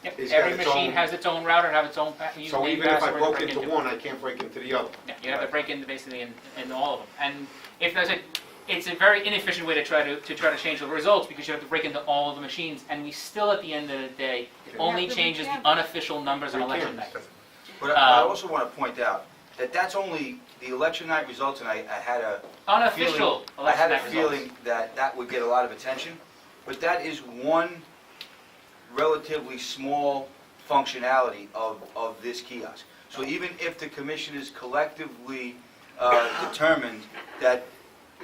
Yep, has got every its machine own... has its own router, have its own So even if I broke into one, I can't break into the other. Yeah, you have to break into basically in all of them. And if there's it's a very inefficient way to try to change the results because you have to break into all of the machines, and we still at the end of the day it only changes the unofficial numbers on election night. But I also want to point out that that's only the election night results, and I had a Unofficial I election had a night results. feeling that that would get a lot of attention, but that is one relatively small functionality of this kiosk. So even if the commissioners collectively determined that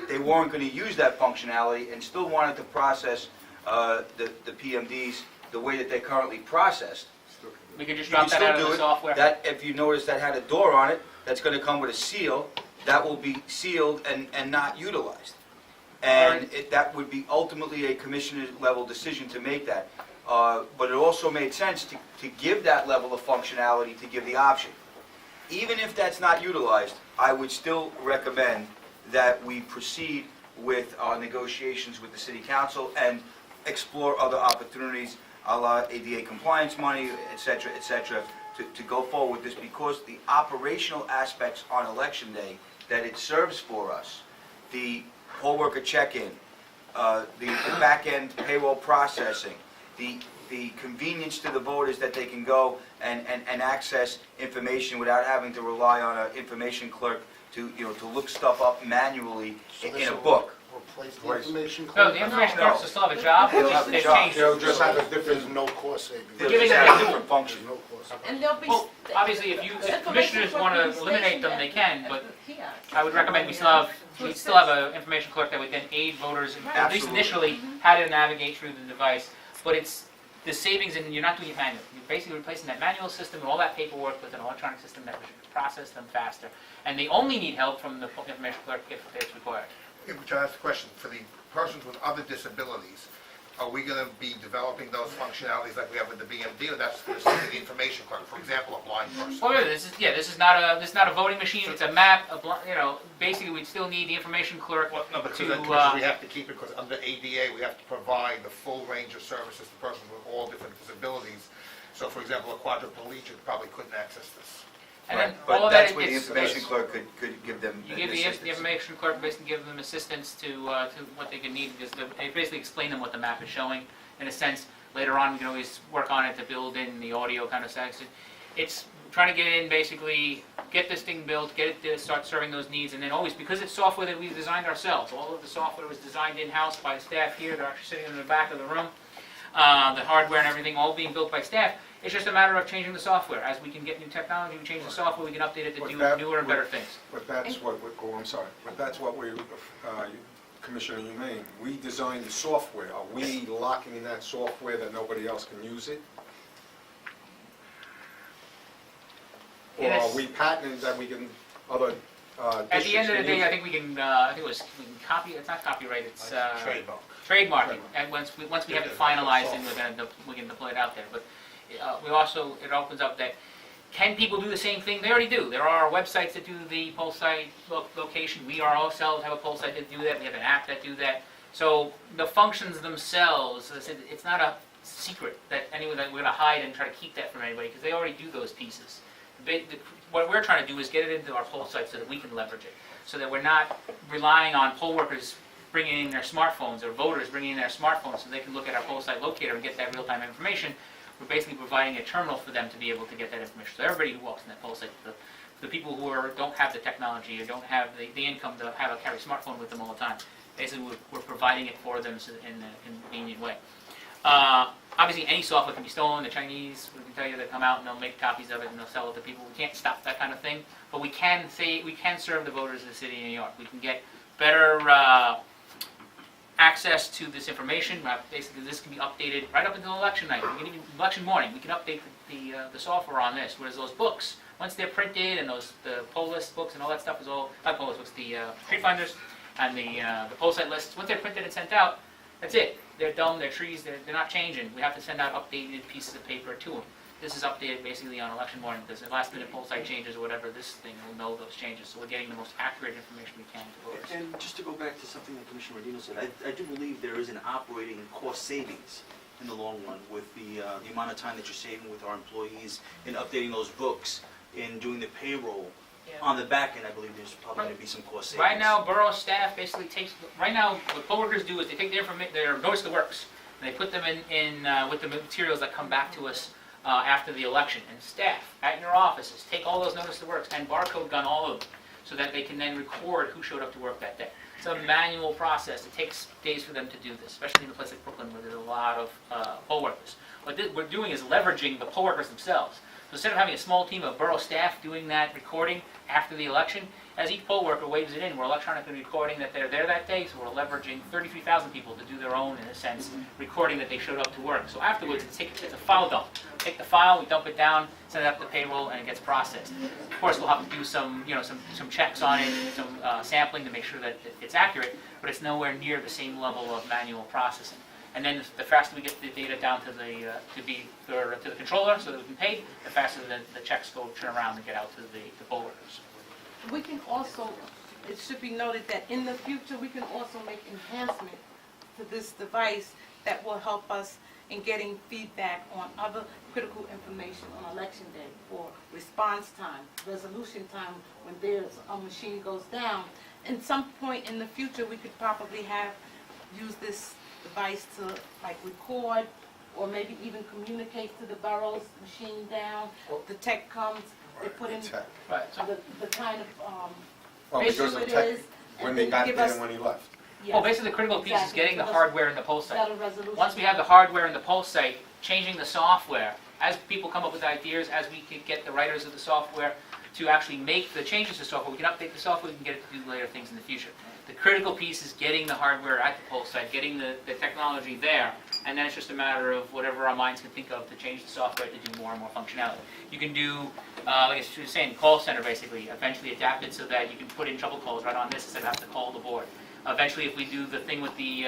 they weren't going to use that functionality and still wanted to process the PMDs the way that they're currently processed, We could just you can drop that out still of do the it. software. That, if you notice that had a door on it, that's going to come with a seal, that will be sealed and not utilized. And that would be ultimately a commissioner level decision to make that. But it also made sense to give that level of functionality, to give the option. Even if that's not utilized, I would still recommend that we proceed with our negotiations with the city council and explore other opportunities, a la ADA compliance money, et cetera, to go forward with this, because the operational aspects on election day that it serves for us, the poll worker check-in, the back-end payroll processing, the convenience to the voters that they can go and access information without having to rely on an information clerk to look stuff up manually in a book. Replace the information No, clerk? the information clerks will still have a job, They'll have a they've job. changed it. They'll just have a There's different... no cost savings. They'll giving just them have a a different function. There's no cost. And they'll be... Well, obviously, if commissioners want to eliminate them, they can, but I would recommend we still have an information clerk that would then aid voters, at least Absolutely. initially, how to navigate through the device. But the savings, and you're not doing it manually. You're basically replacing that manual system and all that paperwork with an electronic system that will process them faster. And they only need help from the information clerk if it's required. Can I ask a question? For the persons with other disabilities, are we going to be developing those functionalities like we have with the BMD, or that's specifically the information clerk, for example, a blind person? Oh, yeah, this is not a voting machine, it's a map, basically we'd still need the information clerk Well, no, but to, because we have to keep it, because under ADA, we have to provide the full range of services to persons with all different disabilities. So, for example, a quadriplegic probably couldn't access this. and then But all of that, that's where the it's, information clerk could give them you give assistance. the information clerk, basically give them assistance to what they can need, because they basically explain them what the map is showing. In a sense, later on, we can always work on it to build in the audio kind of section. It's trying to get in, basically, get this thing built, get it to start serving those needs, and then always, because it's software that we've designed ourselves, all of the software was designed in-house by staff here, they're actually sitting in the back of the room, the hardware and everything, all being built by staff. It's just a matter of changing the software. As we can get new technology, we change the software, we can update it to do newer and better things. But that's what, I'm sorry, but that's what we, Commissioner Humane, we designed the software. Are we locking in that software that nobody else can use it? Or are we patenting that we can, other At the end of the districts can day, use I it? think we can copy, it's not copyright, it's Trademark. trademarking. And once we have it finalized, then we can deploy it out there. But we also, it opens up that, can people do the same thing? They already do. There are websites that do the poll site location. We ourselves have a poll site that do that. We have an app that do that. So the functions themselves, as I said, it's not a secret that anyone that we're going to hide and try to keep that from anybody, because they already do those pieces. What we're trying to do is get it into our poll site so that we can leverage it, so that we're not relying on poll workers bringing in their smartphones or voters bringing in their smartphones so they can look at our poll site locator and get that real-time information. We're basically providing a terminal for them to be able to get that information. So everybody who walks in that poll site, the people who don't have the technology or don't have the income to carry a smartphone with them all the time, basically we're providing it for them in a convenient way. Obviously, any software can be stolen. The Chinese, we can tell you, they come out and they'll make copies of it and they'll sell it to people. We can't stop that kind of thing, but we can serve the voters of the city of New York. We can get better access to this information. Basically, this can be updated right up until election night. We can even election morning. We can update the software on this. Whereas those books, once they're printed and the poll list books and all that stuff is all not poll list books, the tree finders and the poll site lists. Once they're printed and sent out, that's it. They're done. They're trees. They're not changing. We have to send out updated pieces of paper to them. This is updated basically on election morning because the last minute poll site changes or whatever, this thing will know those changes. So we're getting the most accurate information we can to voters. And just to go back to something that Commissioner Rodino said, I do believe there is an operating cost savings in the long run with the amount of time that you're saving with our employees in updating those books, in doing the payroll. On the back end, I believe there's probably going to be some cost savings. Right now, borough staff basically takes, right now, what poll workers do is they take their notice to works, and they put them in with the materials that come back to us after the election. And staff at your offices take all those notice to works and barcode gun all of them so that they can then record who showed up to work that day. It's a manual process. It takes days for them to do this, especially in a place like Brooklyn where there's a lot of poll workers. What we're doing is leveraging the poll workers themselves. So instead of having a small team of borough staff doing that recording after the election, as each poll worker waves it in, we're electronically recording that they're there that day, so we're leveraging 33,000 people to do their own, in a sense, recording that they showed up to work. So afterwards, it's a file dump. Take the file, we dump it down, send it up to payroll, and it gets processed. Of course, we'll have to do some checks on it, some sampling to make sure that it's accurate, but it's nowhere near the same level of manual processing. And then the faster we get the data down to the controller so that we can pay, the faster the checks turn around and get out to the poll workers. We can also, it should be noted that in the future, we can also make enhancement to this device that will help us in getting feedback on other critical information on election day, for response time, resolution time, when there's a machine goes down. At some point in the future, we could probably use this device to record or maybe even communicate to the borough's machine down. The tech comes, they put in Right. So the kind of Well, because issue of it tech, is. when and they then got give there us- and when he left. yes, well, basically the critical piece is exactly, getting the give us hardware in the poll site. better resolution. Once we have the hardware in the poll site, changing the software, as people come up with ideas, as we could get the writers of the software to actually make the changes to software. We can update the software, we can get it to do later things in the future. The critical piece is getting the hardware at the poll site, getting the technology there, and then it's just a matter of whatever our minds can think of to change the software to do more and more functionality. You can do, like I was saying, call center basically, eventually adapt it so that you can put in trouble calls right on this instead of having to call the board. Eventually, if we do the thing with the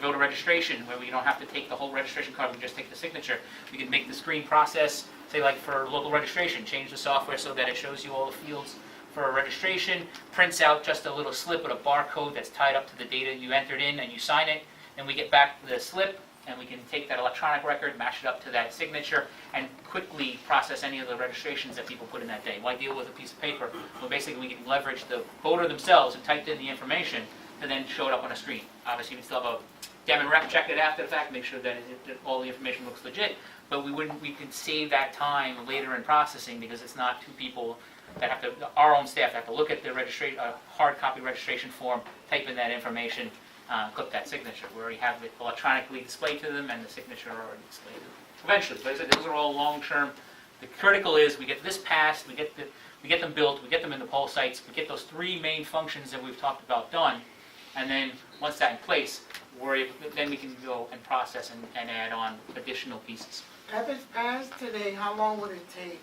voter registration, where we don't have to take the whole registration card, we just take the signature, we can make the screen process, say like for local registration, change the software so that it shows you all the fields for a registration, prints out just a little slip with a barcode that's tied up to the data you entered in, and you sign it, and we get back the slip, and we can take that electronic record, match it up to that signature, and quickly process any of the registrations that people put in that day. Why deal with a piece of paper? Well, basically, we can leverage the voter themselves who typed in the information to then show it up on a screen. Obviously, we still have a dem and rep check it after the fact, make sure that all the information looks legit, but we could save that time later in processing because it's not two people that have to, our own staff have to look at the hard copy registration form, type in that information, click that signature. We already have it electronically displayed to them and the signature already displayed to them. Eventually, but as I said, those are all long-term. The critical is we get this passed, we get them built, we get them in the poll sites, we get those three main functions that we've talked about done, and then once that's in place, then we can go and process and add on additional pieces. If it's passed today, how long would it take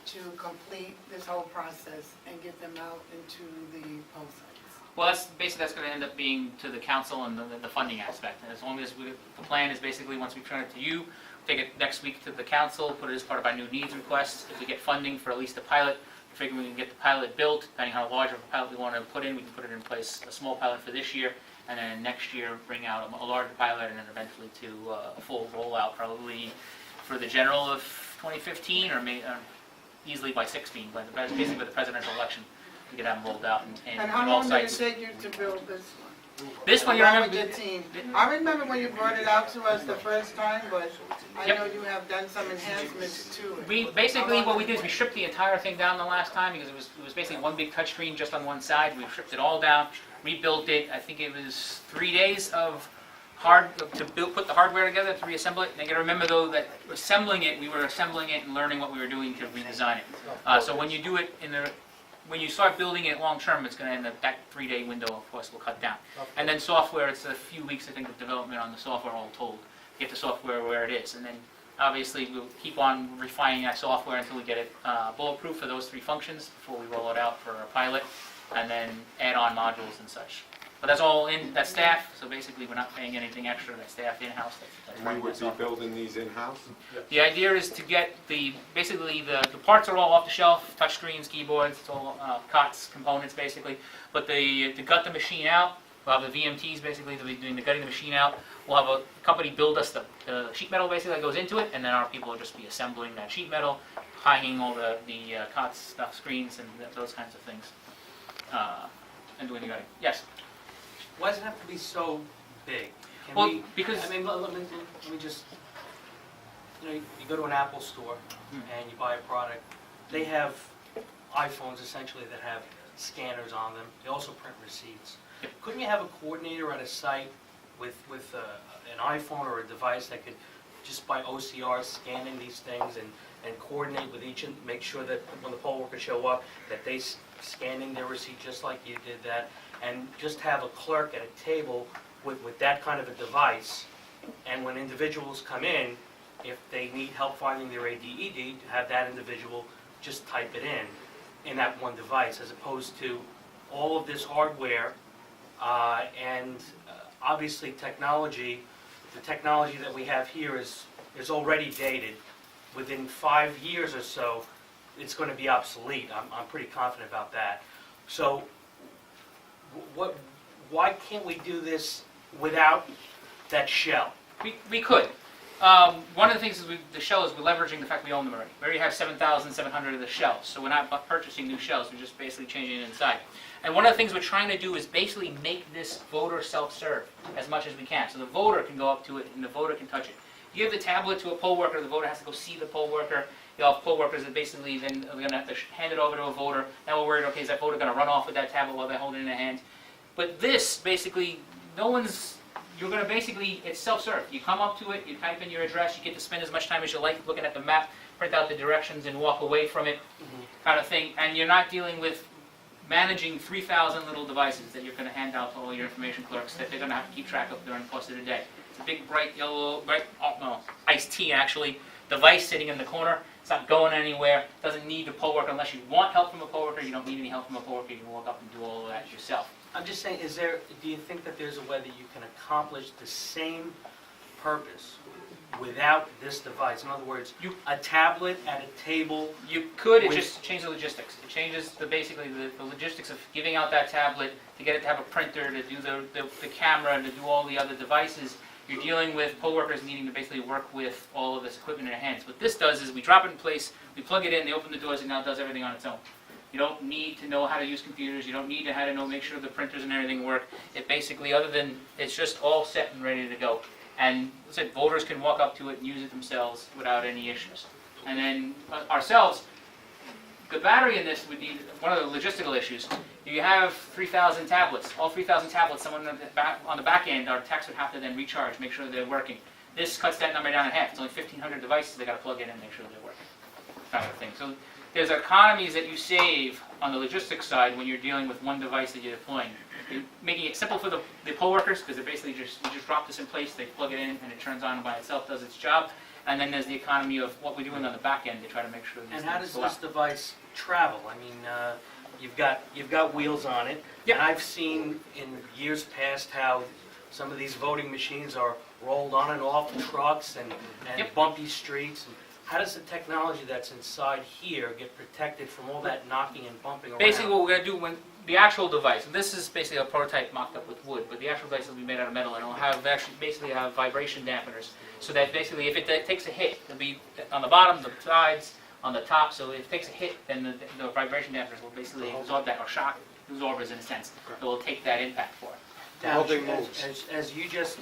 to complete this whole process and get them out into the poll sites? Well, that's going to end up being to the council and the funding aspect. And as long as the plan is basically once we turn it to you, take it next week to the council, put it as part of our new needs request. If we get funding for at least a pilot, we figure we can get the pilot built. Depending on how large of a pilot we want to put in, we can put it in place, a small pilot for this year, and then next year bring out a larger pilot, and then eventually to a full rollout probably for the general of 2015 or easily by 16, basically by the presidential election, we could have them rolled out in And how all long did it sites. take you to build this one? This one, you Along remember? with your team. I remember when you brought it out to us the first time, but I Yep. know you have done some enhancements to it. We basically what we did is we stripped the entire thing down the last time because it was basically one big touchscreen just on one side. We stripped it all down, rebuilt it. I think it was 3 days of put the hardware together to reassemble it. And you got to remember though that assembling it, we were assembling it and learning what we were doing to redesign it. So when you do it when you start building it long term, it's going to end up that 3-day window, of course, will cut down. And then software, it's a few weeks, I think, of development on the software all told. Get the software where it is. And then obviously we'll keep on refining that software until we get it bulletproof for those 3 functions before we roll it out for a pilot, and then add on modules and such. But that's all in, that's staff, so basically we're not paying anything extra, that's staff in-house. That's And we would be building these in-house? The idea is to get basically the parts are all off the shelf, touchscreens, keyboards, it's all COTS components basically. But to gut the machine out, we'll have the VMTs basically, they'll be doing the gutting the machine out. We'll have a company build us the sheet metal basically that goes into it, and then our people will just be assembling that sheet metal, hanging all the COTS stuff, screens and those kinds of things, and doing the gutting. Yes? Why does it have to be so big? Well, because I mean, let me just, you go to an Apple store and you buy a product. They have iPhones essentially that have scanners on them. They also print receipts. Couldn't you have a coordinator at a site with an iPhone or a device that could just by OCR scanning these things and coordinate with each and make sure that when the poll workers show up that they scanning their receipt just like you did that, and just have a clerk at a table with that kind of a device, and when individuals come if they need help finding their ADED, to have that individual just type it in that one device, as opposed to all of this hardware, and obviously technology, the technology that we have here is already dated. Within 5 years or so, it's going to be obsolete. I'm pretty confident about that. So why can't we do this without that shell? We could. One of the things is the shell is we're leveraging the fact we own them already. We already have 7,700 of the shells, so we're not purchasing new shells, we're just basically changing it inside. And one of the things we're trying to do is basically make this voter self-serve as much as we can. So the voter can go up to it and the voter can touch it. You give the tablet to a poll worker, the voter has to go see the poll worker. You'll have poll workers that basically then we're going to have to hand it over to a voter. Now we're worried, okay, is that voter going to run off with that tablet while they're holding it in their hands? But this, basically, you're going to basically, it's self-serve. You come up to it, you type in your address, you get to spend as much time as you like looking at the map, print out the directions and walk away from it. kind of thing, and you're not dealing with managing 3,000 little devices that you're going to hand out to all your information clerks that they're going to have to keep track of during the course of the day. It's a big, bright yellow, iced tea actually, device sitting in the corner. It's not going anywhere. It doesn't need a poll worker unless you want help from a poll worker. You don't need any help from a poll worker. You can walk up and do all of that yourself. I'm just saying, do you think that there's a way that you can accomplish the same purpose without this device? In other words, a tablet at a table. You could, it with- just changes the logistics. It changes basically the logistics of giving out that tablet, to get it to have a printer, to do the camera, and to do all the other devices. You're dealing with poll workers needing to basically work with all of this equipment in their hands. What this does is we drop it in place, we plug it in, they open the doors, and now it does everything on its own. You don't need to know how to use computers. You don't need to how to know, make sure the printers and everything work. It basically, other than, it's just all set and ready to go. And as I said, voters can walk up to it and use it themselves without any issues. And then ourselves, the battery in this would be one of the logistical issues. You have 3,000 tablets. All 3,000 tablets, someone on the back end, our techs would have to then recharge, make sure they're working. This cuts that number down in half. It's only 1,500 devices they got to plug in and make sure they're working, kind of thing. So there's economies that you save on the logistics side when you're dealing with one device that you're deploying. You're making it simple for the poll workers, because they're basically you just drop this in place, they plug it in, and it turns on by itself, does its job. And then there's the economy of what we're doing on the back end to try to make sure these And how things does go this out. device travel? I mean, you've got wheels on it. Yep. And I've seen in years past how some of these voting machines are rolled on and off trucks and Yep. bumpy streets. How does the technology that's inside here get protected from all that knocking and bumping around? Basically, what we're going to do when the actual device, this is basically a prototype mocked up with wood, but the actual device will be made out of metal, and it'll have basically have vibration dampeners, so that basically if it takes a hit, it'll be on the bottom, the sides, on the top. So if it takes a hit, then the vibration dampeners will basically absorb that, or shock absorbers in a sense, that will take that impact for it. Now, whole thing moves. as you just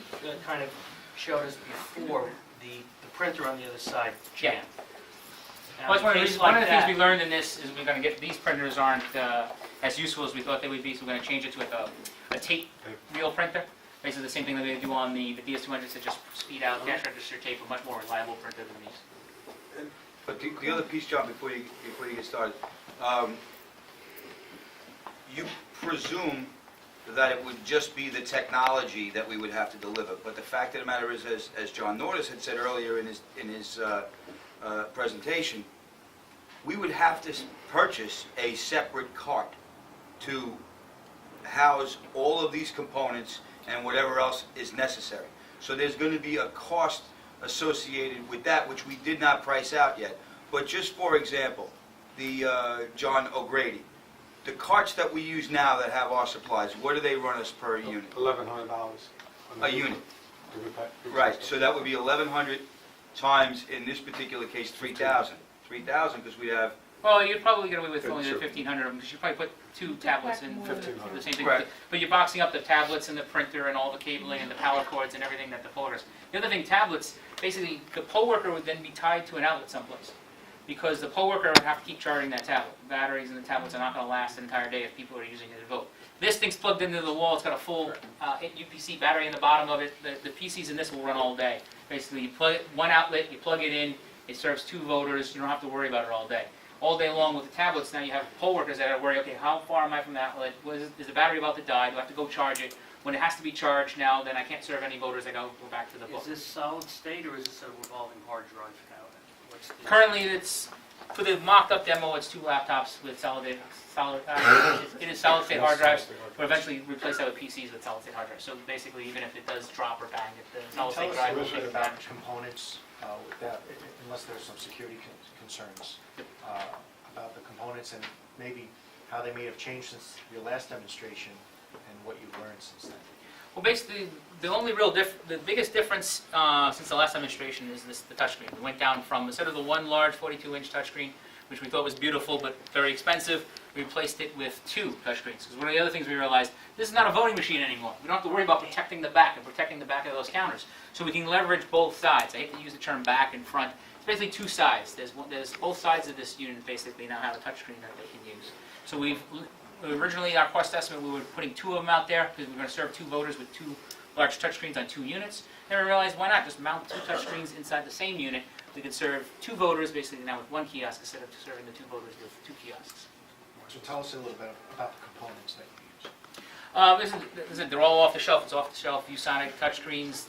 kind of showed us before, the printer on the other side Yeah. jammed. Now, Well, that's one of in the a reasons, case one of like the things that- we learned in this is we're going to get, these printers aren't as useful as we thought they would be, so we're going to change it to a tape reel printer. Basically the same thing that they do on the DS200s, to just speed out cash register tape, a much more reliable printer than these. But the other piece, John, before you get started, you presume that it would just be the technology that we would have to deliver. But the fact of the matter is, as John Norris had said earlier in his presentation, we would have to purchase a separate cart to house all of these components and whatever else is necessary. So there's going to be a cost associated with that, which we did not price out yet. But just for example, the John O'Grady, the carts that we use now that have our supplies, what do they run us per unit? $1,100. A unit. Right, so that would be 1,100 times, in this particular case, 3,000. 3,000, because we have, Well, you'd probably get away with only the Sure. 1,500 of them, because you probably put two tablets in, for the 1,500. same thing. Right. But you're boxing up the tablets and the printer and all the cabling and the power cords and everything that the poll workers. The other thing, tablets, basically, the poll worker would then be tied to an outlet someplace, because the poll worker would have to keep charging that tablet. Batteries in the tablets are not going to last an entire day if people are using it to vote. This thing's plugged into the wall. It's got a full UPC battery in the bottom of it. The PCs in this will run all day. Basically, you plug it, one outlet, you plug it in, it serves 2 voters. You don't have to worry about it all day. All day long with the tablets, now you have poll workers that are worried, okay, how far am I from the outlet? Is the battery about to die? Do I have to go charge it? When it has to be charged now, then I can't serve any voters. I go back to the book. Is this solid state or is this a revolving hard drive now? What's the- Currently, it's, for the mocked-up demo, it's 2 laptops with it is solid-state hard drives. We'll eventually replace that with PCs with solid-state hard drives. So basically, even if it does drop or bang, if the Tell solid-state us drive a will little take bit the about damage. components, unless there's some security concerns, about the components and maybe how they may have changed since your last demonstration and what you've learned since then. Well, basically, the biggest difference since the last demonstration is the touchscreen. We went down from, instead of the one large 42-inch touchscreen, which we thought was beautiful but very expensive, we replaced it with 2 touchscreens. Because one of the other things we realized, this is not a voting machine anymore. We don't have to worry about protecting the back and protecting the back of those counters. So we can leverage both sides. I hate to use the term back and front. It's basically 2 sides. There's both sides of this unit basically now have a touchscreen that they can use. So originally our cost estimate, we were putting 2 of them out there because we were going to serve 2 voters with 2 large touchscreens on 2 units. Then we realized, why not just mount 2 touchscreens inside the same unit, we can serve 2 voters basically now with 1 kiosk instead of serving the 2 voters with 2 kiosks. So tell us a little bit about the components that you use. They're all off the shelf. It's off the shelf. ViewSonic touchscreens.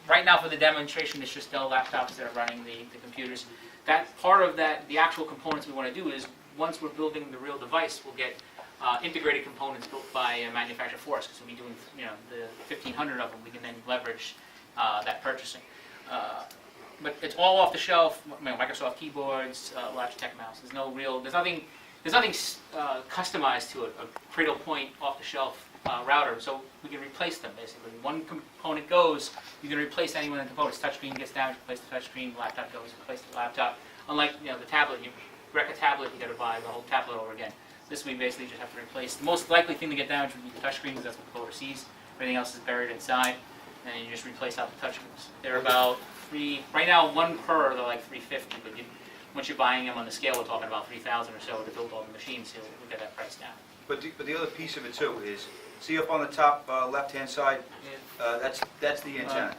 Right now for the demonstration, it's just Dell laptops that are running the computers. That part of that, the actual components we want to do is once we're building the real device, we'll get integrated components built by a manufacturer for us because we'll be doing the 1,500 of them. We can then leverage that purchasing. But it's all off the shelf. Microsoft keyboards, Logitech mouse. There's nothing customized to it. A Cradle Point off-the-shelf router, so we can replace them basically. One component goes, you can replace any one of the components. Touchscreen gets damaged, replace the touchscreen. Laptop goes, replace the laptop. Unlike the tablet, you wreck a tablet, you got to buy the whole tablet over again. This we basically just have to replace. The most likely thing to get damaged would be the touchscreen, because that's what the voter sees. Everything else is buried inside, and you just replace out the touchscreens. They're about right now 1 per. They're like $350, but once you're buying them on the scale, we're talking about $3,000 or so to build all the machines, so we'll get that price down. But the other piece of it too is, see up on the top left-hand side, that's the antenna.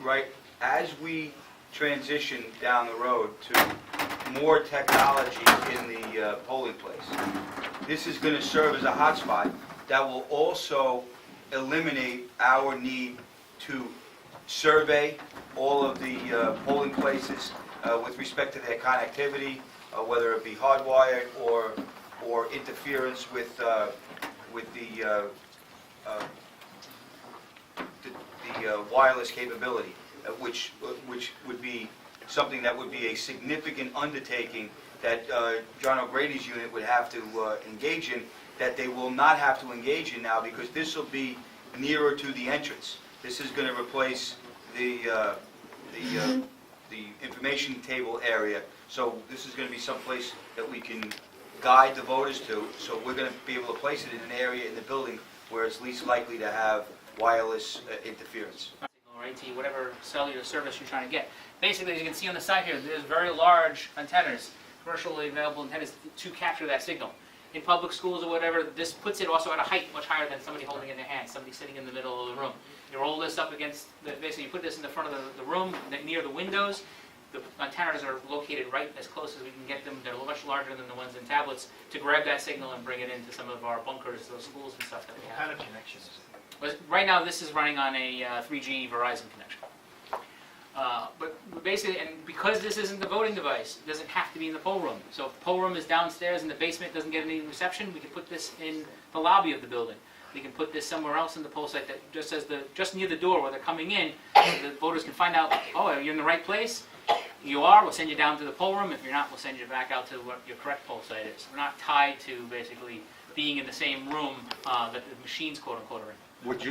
Right? As we transition down the road to more technology in the polling place, this is going to serve as a hotspot that will also eliminate our need to survey all of the polling places with respect to their connectivity, whether it be hardwired or interference with the wireless capability, which would be something that would be a significant undertaking that John O'Grady's unit would have to engage in, that they will not have to engage in now, because this will be nearer to the entrance. This is going to replace the information table area. So this is going to be someplace that we can guide the voters to. So we're going to be able to place it in an area in the building where it's least likely to have wireless interference. Or AT, whatever cellular service you're trying to get. Basically, as you can see on the side here, there's very large antennas, commercially available antennas to capture that signal. In public schools or whatever, this puts it also at a height much higher than somebody holding it in their hand, somebody sitting in the middle of the room. You roll this up against, basically you put this in the front of the room, near the windows. The antennas are located right as close as we can get them. They're much larger than the ones in tablets to grab that signal and bring it into some of our bunkers, those schools and stuff that we What have. kind of connection is it? But right now, this is running on a 3G Verizon connection. But basically, and because this isn't the voting device, it doesn't have to be in the poll room. So if the poll room is downstairs in the basement, doesn't get any reception, we can put this in the lobby of the building. We can put this somewhere else in the poll site that just near the door where they're coming in, the voters can find out, oh, are you in the right place? You are, we'll send you down to the poll room. If you're not, we'll send you back out to what your correct poll site is. We're not tied to basically being in the same room that the machines, quote unquote, are in. Would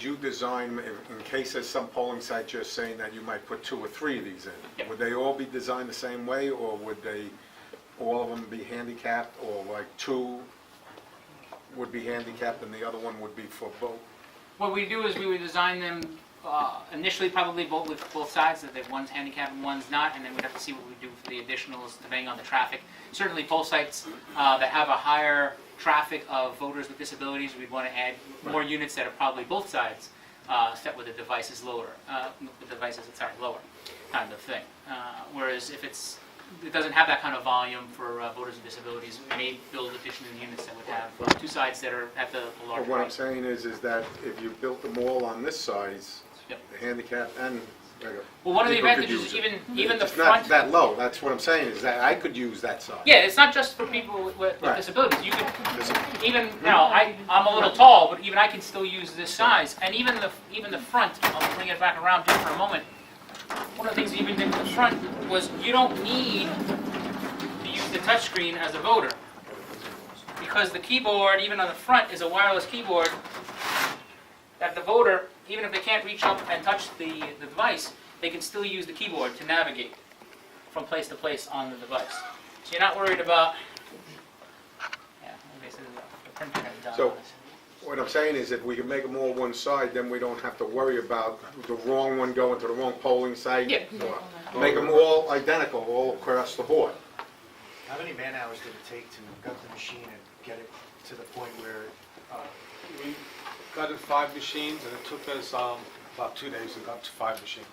you design, in case there's some polling site just saying that you might put 2 or 3 of these in? Yep. Would they all be designed the same way, or would all of them be handicapped, or like 2 would be handicapped and the other one would be for both? What we do is we would design them initially probably with both sides, so that one's handicapped and one's not, and then we'd have to see what we do for the additionals depending on the traffic. Certainly poll sites that have a higher traffic of voters with disabilities, we'd want to add more units that are probably both sides set with the devices lower, lower kind of thing. Whereas if it doesn't have that kind of volume for voters with disabilities, we may build additional units that would have 2 sides that are at the larger. But what I'm height. saying is that if you built them all on this size, Yep. the handicap and regular. Well, one of the people could advantages is use it. even the It's front. not that low, that's what I'm saying, is that I could use that size. Yeah, it's not just for people with Right. disabilities. You can even now. I'm a little tall, but even I can still use this size. And even the front. I'll bring it back around just for a moment. One of the things we even did with the front was you don't need to use the touchscreen as a voter, because the keyboard, even on the front, is a wireless keyboard that the voter, even if they can't reach up and touch the device, they can still use the keyboard to navigate from place to place on the device. So you're not worried about, basically the printer has done So- on this. What I'm saying is if we can make them all one side, then we don't have to worry about the wrong one going to the wrong polling site. Yeah. Or make them all identical, all across the board. How many man hours did it take to gut the machine and get it to the point where We got in 5 machines, and it took us about 2 days to got to 5 machines.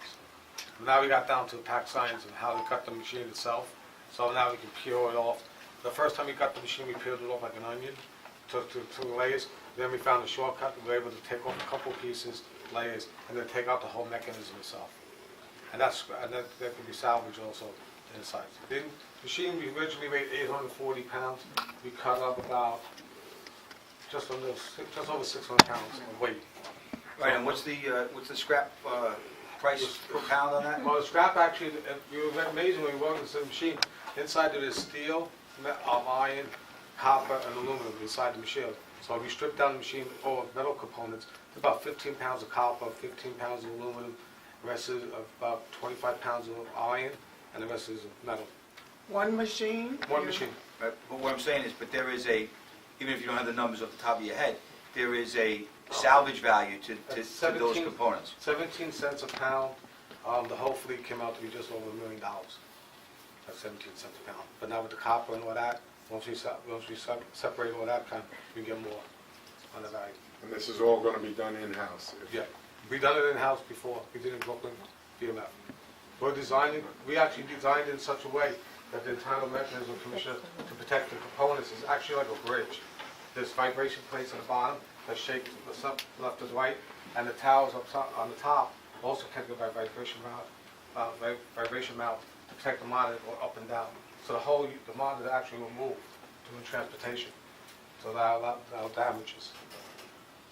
Now we got down to tack science and how to cut the machine itself. So now we can peel it off. The first time we cut the machine, we peeled it off like an onion, took two layers. Then we found a shortcut. We were able to take off a couple pieces, layers, and then take out the whole mechanism itself. And that can be salvaged also inside. The machine we originally weighed 840 pounds. We cut up about just over 600 pounds of weight. Right, and what's the scrap price per pound on that? Well, the scrap actually, you were amazing when you walk into the machine. Inside there is steel, iron, copper, and aluminum inside the machine. So if you strip down the machine, all metal components, it's about 15 pounds of copper, 15 pounds of aluminum, the rest is about 25 pounds of iron, and the rest is metal. One machine? One machine. But what I'm saying is, but there is a, even if you don't have the numbers off the top of your head, there is a salvage value to those components. 17 cents a pound. The whole fleet came out to be just over $1 million. That's 17 cents a pound. But now with the copper and all that, once we separate all that, we get more on the value. And this is all going to be done in-house? Yeah, we done it in-house before. We did it in Brooklyn, BMF. We actually designed it in such a way that the internal mechanism commissioner to protect the components is actually like a bridge. There's vibration plates on the bottom that shake left to right, and the towers up top, on the top also connected by vibration mount to protect the monitor up and down. So the monitor actually will move during transportation. So that'll damage us.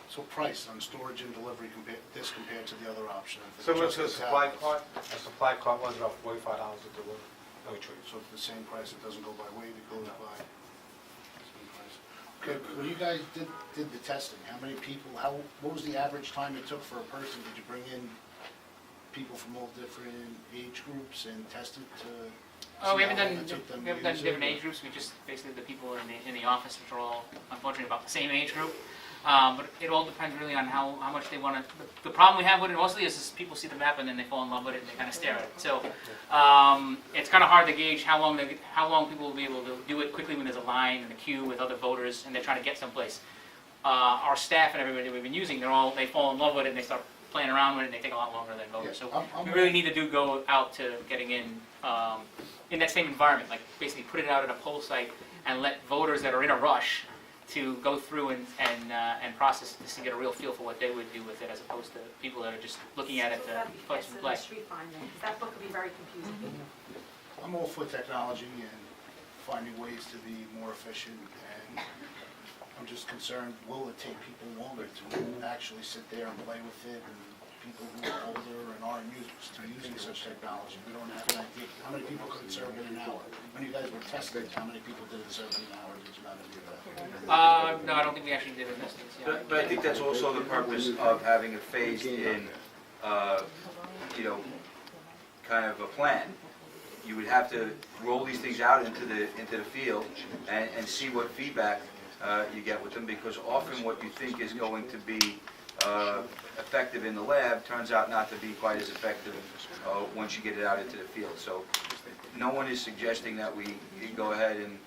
So price on storage and delivery compared to the other option? Similar to a supply cart. A supply cart runs about $45 to deliver. No trade. So it's the same price, it doesn't go by weight, it goes by same price. Okay, when you guys did the testing, how many people, what was the average time it took for a person? Did you bring in people from all different age groups and test it to? Oh, we haven't done different age groups. We just basically the people in the office, which are all unfortunately about the same age group. But it all depends really on how much they want to. The problem we have with it mostly is people see the map and then they fall in love with it and they kind of stare at it. So it's kind of hard to gauge how long people will be able to do it quickly when there's a line and a queue with other voters and they're trying to get someplace. Our staff and everybody we've been using, they fall in love with it and they start playing around with it and they take a lot longer than voters. So we really need to go out to getting in that same environment, like basically put it out at a poll site and let voters that are in a rush to go through and process this to get a real feel for what they would do with it, as opposed to people that are just looking at it to punch and play. Street finding, because that book could be very confusing. I'm all for technology and finding ways to be more efficient, and I'm just concerned, will it take people longer to actually sit there and play with it, and people who are older and aren't used to using such technology? We don't have an idea. How many people could it serve in an hour? When you guys were testing, how many people did it serve in an hour? Did you not do that? No, I don't think we actually did it in this case. Yeah. But I think that's also the purpose of having a phased in, kind of a plan. You would have to roll these things out into the field and see what feedback you get with them, because often what you think is going to be effective in the lab turns out not to be quite as effective once you get it out into the field. So no one is suggesting that we go ahead and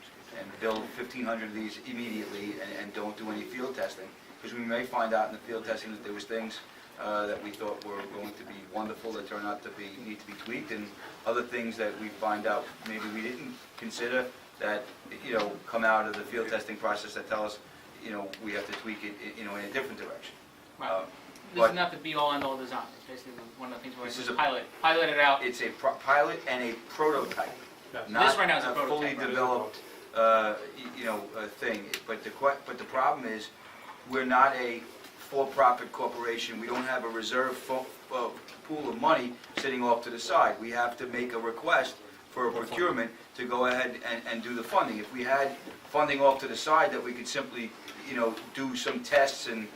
build 1,500 of these immediately and don't do any field testing, because we may find out in the field testing that there was things that we thought were going to be wonderful that turn out to need to be tweaked, and other things that we find out maybe we didn't consider that come out of the field testing process that tell us we have to tweak it in a different direction. Right. This is not the be-all and all design. It's basically one of the things where it's pilot it out. It's a pilot and a prototype, not this right now is a a fully prototype. developed thing. But the problem is, we're not a for-profit corporation. We don't have a reserve pool of money sitting off to the side. We have to make a request for a procurement to go ahead and do the funding. If we had funding off to the side that we could simply, do some tests and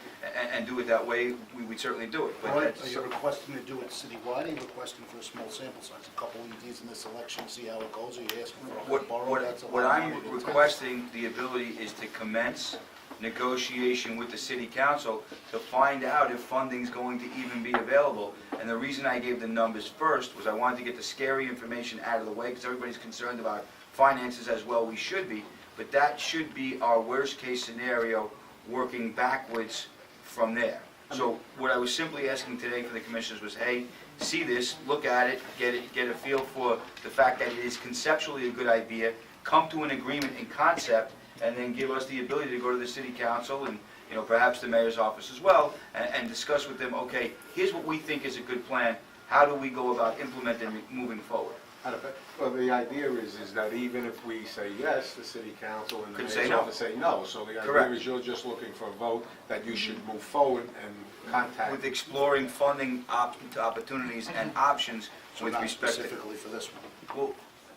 do it that way, we would certainly do it. But Are you requesting to do it citywide, or are you requesting for a small sample size, a couple EDs in this election, see how it goes, or are you asking for a borough that's a what lot I'm of money to test? requesting the ability is to commence negotiation with the city council to find out if funding's going to even be available. And the reason I gave the numbers first was I wanted to get the scary information out of the way, because everybody's concerned about finances as well. We should be, but that should be our worst case scenario, working backwards from there. So what I was simply asking today for the commissioners was, hey, see this, look at it, get a feel for the fact that it is conceptually a good idea, come to an agreement in concept, and then give us the ability to go to the city council and, you know, perhaps the mayor's office as well, and discuss with them, okay, here's what we think is a good plan, how do we go about implementing it moving forward? Well, the idea is that even if we say yes, the city council and the Could say mayor's no. office say no. So the idea Correct. is you're just looking for a vote that you should move forward and contact. With exploring funding opportunities and options So with not respect to... specifically for this one? Well,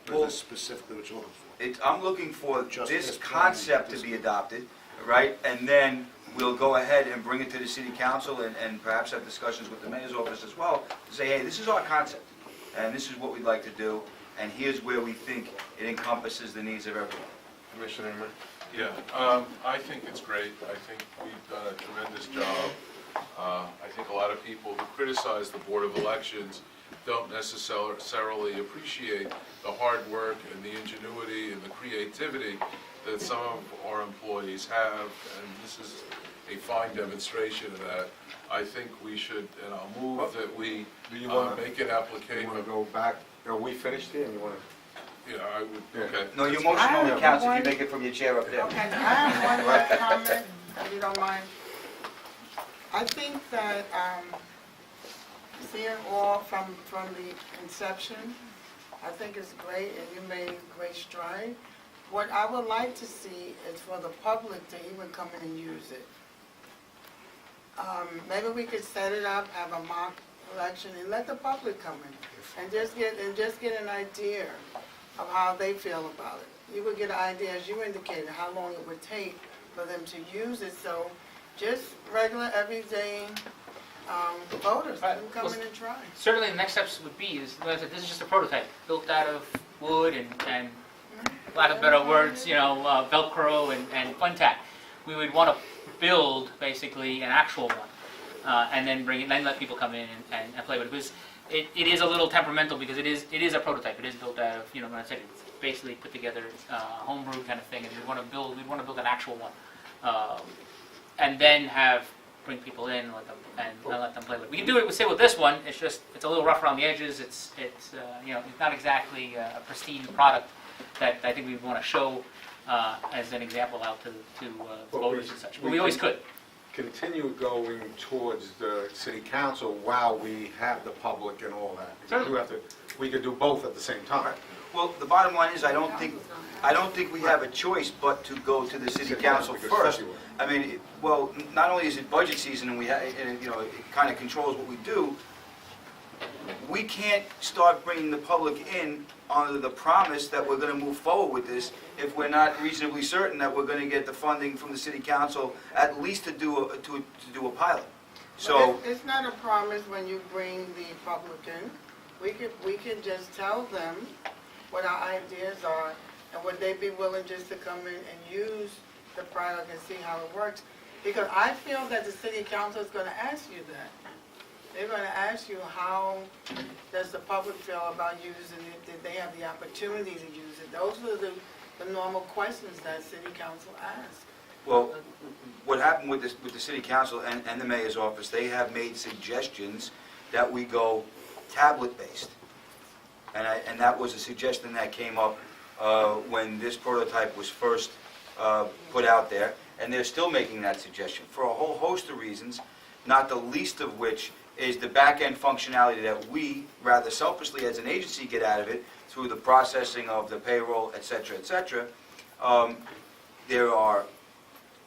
Or is this specifically what you're looking for? I'm looking for Just this this plan, concept to this- be adopted, right? And then we'll go ahead and bring it to the city council and perhaps have discussions with the mayor's office as well, to say, hey, this is our concept, and this is what we'd like to do, and here's where we think it encompasses the needs of everyone. Commissioner Inman? Yeah, I think it's great. I think we've done a tremendous job. I think a lot of people who criticize the Board of Elections don't necessarily appreciate the hard work and the ingenuity and the creativity that some of our employees have, and this is a fine demonstration of that. I think we should, and I'll move that we Do you want to make an You application. want to go back? Are we finished here? You want Yeah, I would, okay. No, your motion I only have counts if one- you make it from your chair up there. Okay, I have one more comment, if you don't mind. I think that, seeing all from the inception, I think it's great, and you made great stride. What I would like to see is for the public to even come in and use it. Maybe we could set it up, have a mock election, and let the public come in, and just get an idea of how they feel about it. You would get an idea, as you indicated, how long it would take for them to use it, so just regular, everyday voters can come in and try. Certainly, the next steps would be, like I said, this is just a prototype, built out of wood and lack of better words, Velcro and fun tack. We would want to build, basically, an actual one, and then then let people come in and play with it. Because it is a little temperamental, because it is a prototype. It is built out of, when I said it's basically put together, homebrew kind of thing, and we want to build an actual one. And then bring people in and let them play with it. We can do it, say, with this one. It's a little rough around the edges. It's not exactly a pristine product that I think we want to show as an example out to voters and such. But we always could. continue going towards the city council while we have the public and all that? Because we could do both at the same time. Well, the bottom line is, I don't think we have a choice but to go to the city council first. I mean, well, not only is it budget season and it kind of controls what we do, we can't start bringing the public in under the promise that we're going to move forward with this if we're not reasonably certain that we're going to get the funding from the city council at least to do a pilot. So It's not a promise when you bring the public in. We can just tell them what our ideas are, and would they be willing just to come in and use the product and see how it works? Because I feel that the city council is going to ask you that. They're going to ask you, how does the public feel about using it? Did they have the opportunity to use it? Those are the normal questions that city council asks. well, what happened with the city council and the mayor's office, they have made suggestions that we go tablet-based. And that was a suggestion that came up when this prototype was first put out there, and they're still making that suggestion for a whole host of reasons, not the least of which is the back-end functionality that we, rather selfishly as an agency, get out of it through the processing of the payroll, et cetera, et cetera. There are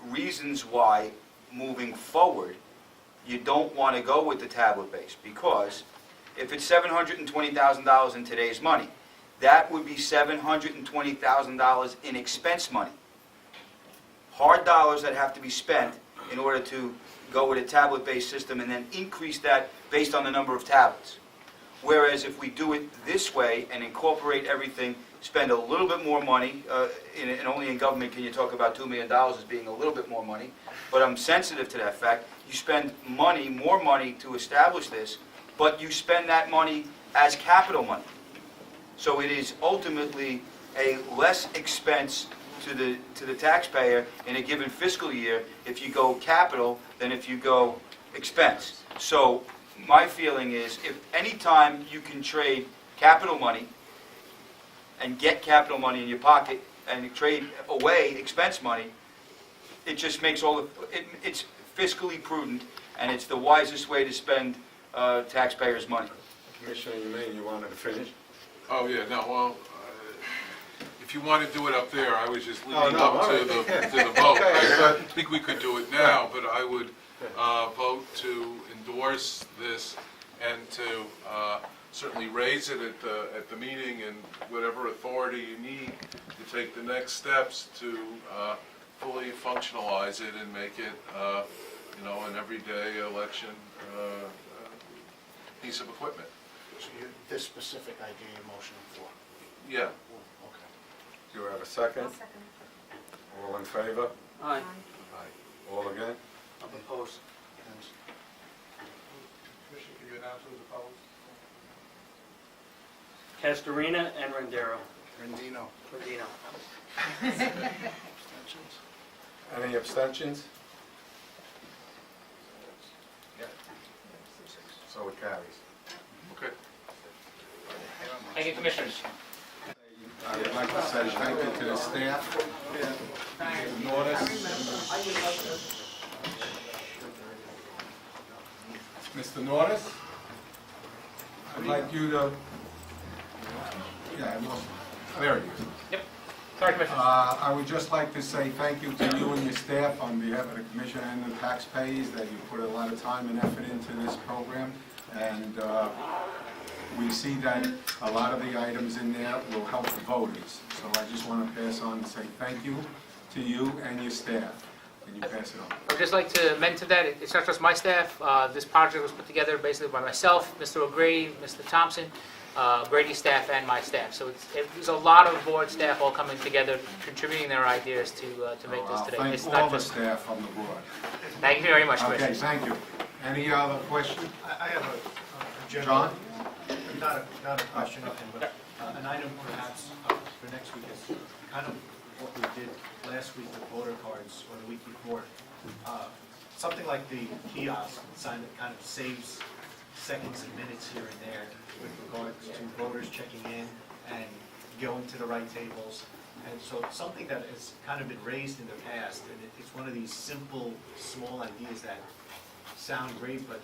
reasons why, moving forward, you don't want to go with the tablet-based, because if it's $720,000 in today's money, that would be $720,000 in expense money. Hard dollars that have to be spent in order to go with a tablet-based system and then increase that based on the number of tablets. Whereas if we do it this way and incorporate everything, spend a little bit more money, and only in government can you talk about $2 million as being a little bit more money, but I'm sensitive to that fact. You spend more money to establish this, but you spend that money as capital money. So it is ultimately a less expense to the taxpayer in a given fiscal year if you go capital than if you go expense. So my feeling is, if any time you can trade capital money and get capital money in your pocket and trade away expense money, it just makes it's fiscally prudent, and it's the wisest way to spend taxpayers' money. Commissioner Humane, you wanted to finish? Oh, yeah, no, well, if you want to do it up there, I was just leading Oh, no, up all to right. the vote. Okay. I think we could do it now, but I would vote to endorse this and to certainly raise it at the meeting, and whatever authority you need to take the next steps to fully functionalize it and make it, an everyday election piece of equipment. So this specific idea you're motioning for? Yeah. Okay. Do you have a second? All in favor? Aye. All again? I'm opposed. Commissioner, can you announce who's opposed? Castorina and Rendero. Rendino. Rendino. Any abstentions? So it carries. Okay. Thank you, Commissioners. I would like to say thank you to the staff. Mr. Norris, I'd like you to, there he is. Yep. Sorry, Commissioners. I would just like to say thank you to you and your staff on behalf of the commission and the taxpayers, that you put a lot of time and effort into this program. And we see that a lot of the items in there will help the voters. So I just want to pass on and say thank you to you and your staff. Can you pass it on? I'd just like to amend to that, it's not just my staff. This project was put together basically by myself, Mr. O'Grady, Mr. Thompson, Brady's staff, and my staff. So there's a lot of board staff all coming together, contributing their ideas to make this today. I'll It's thank not all the just- staff on the board. Thank you very much, Okay, Commissioners. thank you. Any other questions? I have a general, John? not a question, but an item perhaps for next week is kind of what we did last week with voter cards, or the week before. Something like the kiosk sign that kind of saves seconds and minutes here and there with regards to voters checking in and going to the right tables. And so something that has kind of been raised in the past, and it's one of these simple, small ideas that sound great, but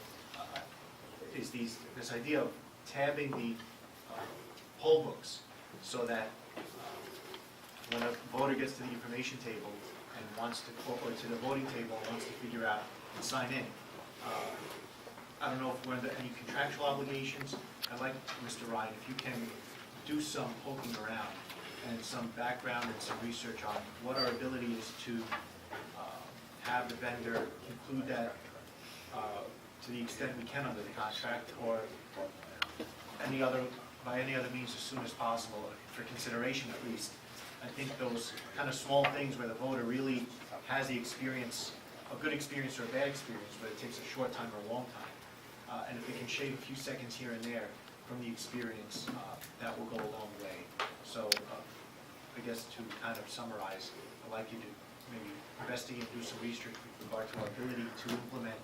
is this idea of tabbing the poll books so that when a voter gets to the information table and wants to, or to the voting table and wants to figure out and sign in, I don't know if we're under any contractual obligations. I'd like, Mr. Ryan, if you can do some poking around and some background and some research on what our ability is to have the vendor include that to the extent we can under the contract, or by any other means as soon as possible, for consideration at least. I think those kind of small things where the voter really has the experience, a good experience or a bad experience, but it takes a short time or a long time. And if we can shave a few seconds here and there from the experience, that will go a long way. So I guess to kind of summarize, I'd like you to maybe investigate and do some research with regard to our ability to implement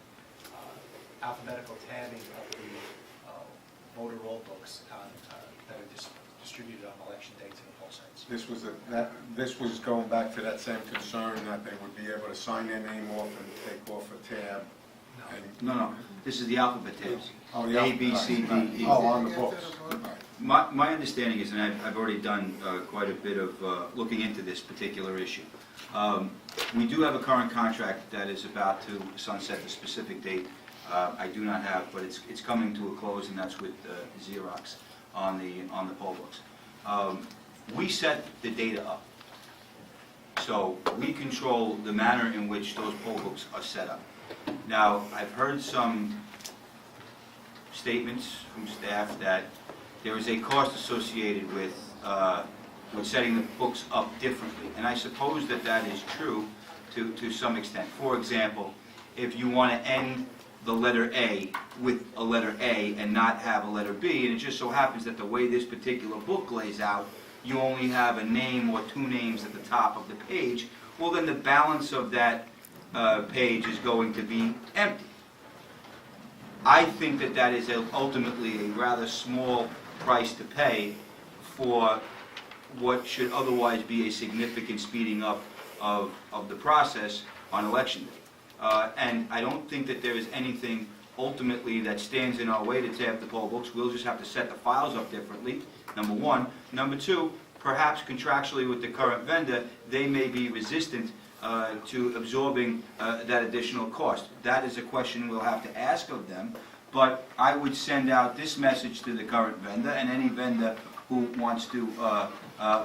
alphabetical tabbing of the voter roll books that are distributed on election day to the poll sites. This was going back to that same concern that they would be able to sign their name off and take off a tab. No, this is the alphabet tabs. Oh, the A, B, C, D, E. Oh, on the books. My understanding is, and I've already done quite a bit of looking into this particular issue. We do have a current contract that is about to sunset the specific date. I do not have, but it's coming to a close, and that's with Xerox on the poll books. We set the data up, so we control the manner in which those poll books are set up. Now, I've heard some statements from staff that there is a cost associated with setting the books up differently, and I suppose that is true to some extent. For example, if you want to end the letter A with a letter A and not have a letter B, and it just so happens that the way this particular book lays out, you only have a name or two names at the top of the page, well then the balance of that page is going to be empty. I think that that is ultimately a rather small price to pay for what should otherwise be a significant speeding up of the process on election day. And I don't think that there is anything ultimately that stands in our way to tab the poll books. We'll just have to set the files up differently, number one. Number two, perhaps contractually with the current vendor, they may be resistant to absorbing that additional cost. That is a question we'll have to ask of them, but I would send out this message to the current vendor and any vendor who wants to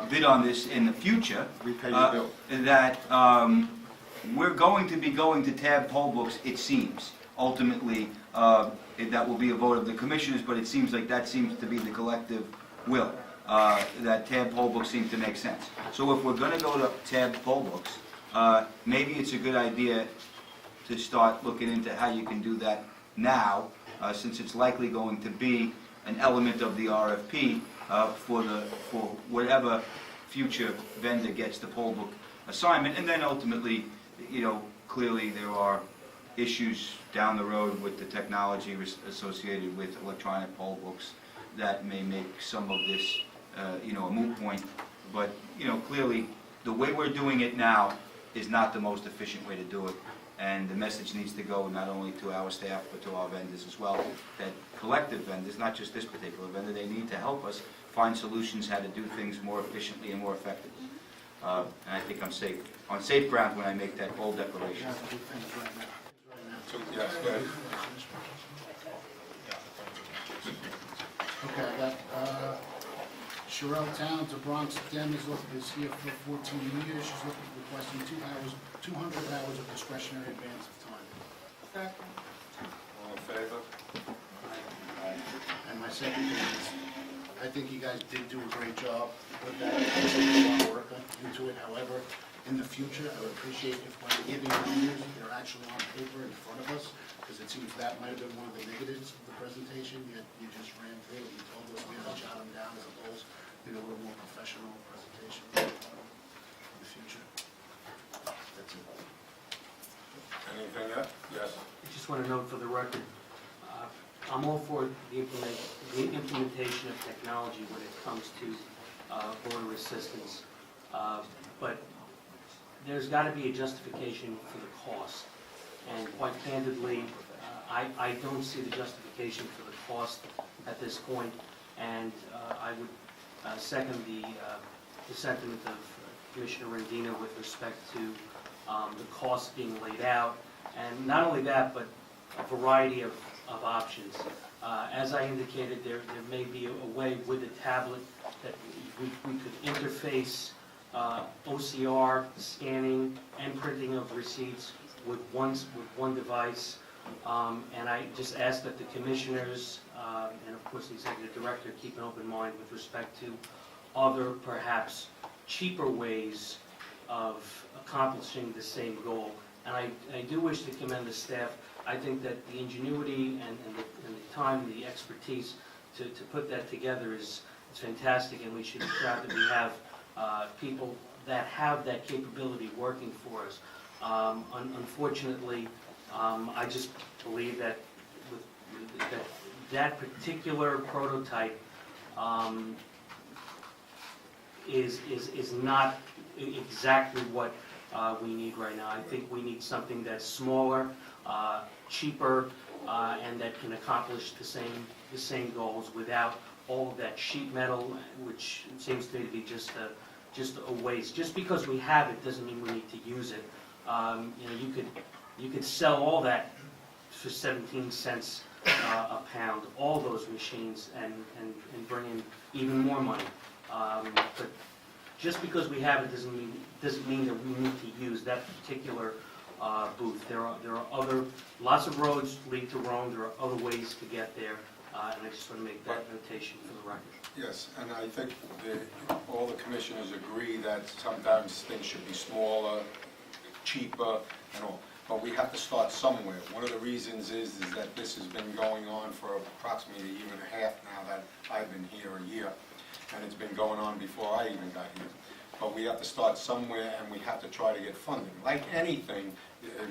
bid on this in the future, Repay your bill. that we're going to be going to tab poll books, it seems. Ultimately, that will be a vote of the commissioners, but it seems like that seems to be the collective will. That tab poll books seem to make sense. So if we're going to go to tab poll books, maybe it's a good idea to start looking into how you can do that now, since it's likely going to be an element of the RFP for whatever future vendor gets the poll book assignment. And then ultimately, clearly there are issues down the road with the technology associated with electronic poll books that may make some of this, a moot point. But, clearly, the way we're doing it now is not the most efficient way to do it. And the message needs to go not only to our staff, but to our vendors as well, that collective vendors, not just this particular vendor, they need to help us find solutions how to do things more efficiently and more effectively. And I think I'm on safe ground when I make that bold declaration. Yes, go ahead. Okay, I got, Sherelle Towns of Bronx Den is here for 14 years. She's requesting 200 hours of discretionary advance of time. Second. All in favor? And my second thing is, I think you guys did do a great job with that. I put a lot of work into it. However, in the future, I would appreciate if when you're giving numbers, they're actually on paper in front of us, because it seems that might have been one of the negatives of the presentation. You just ran through it. You told us we had to jot them down as opposed to a little more professional presentation in the future. That's it. Anything else? Yes. I just want to note for the record, I'm all for the implementation of technology when it comes to voter assistance, but there's got to be a justification for the cost. And quite candidly, I don't see the justification for the cost at this point, and I would second the sentiment of Commissioner Rendino with respect to the cost being laid out, and not only that, but a variety of options. As I indicated, there may be a way with a tablet that we could interface OCR scanning and printing of receipts with one device, and I just ask that the commissioners and of course the executive director keep an open mind with respect to other perhaps cheaper ways of accomplishing the same goal. And I do wish to commend the staff. I think that the ingenuity and the time and the expertise to put that together is fantastic, and we should be proud that we have people that have that capability working for us. Unfortunately, I just believe that that particular prototype is not exactly what we need right now. I think we need something that's smaller, cheaper, and that can accomplish the same goals without all of that sheet metal, which seems to me to be just a waste. Just because we have it doesn't mean we need to use it. You could sell all that for 17 cents a pound, all those machines, and bring in even more money. But just because we have it doesn't mean that we need to use that particular booth. There are lots of roads lead to Rome. There are other ways to get there, and I just want to make that notation for the record. Yes, and I think all the commissioners agree that sometimes things should be smaller, cheaper, and all. But we have to start somewhere. One of the reasons is that this has been going on for approximately a year and a half now that I've been here, a year. And it's been going on before I even got here. but we have to start somewhere and we have to try to get funding. Like anything,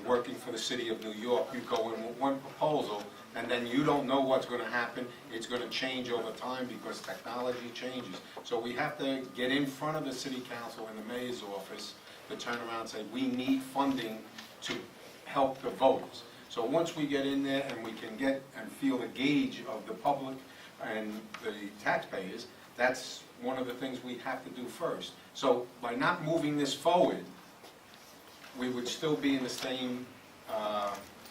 working for the city of New York, you go in with one proposal and then you don't know what's gonna happen. It's gonna change over time because technology changes. So we have to get in front of the city council and the mayor's office to turn around and say, we need funding to help the voters. So once we get in there and we can get and feel the gauge of the public and the taxpayers, that's one of the things we have to do first. So by not moving this forward, we would still be in the same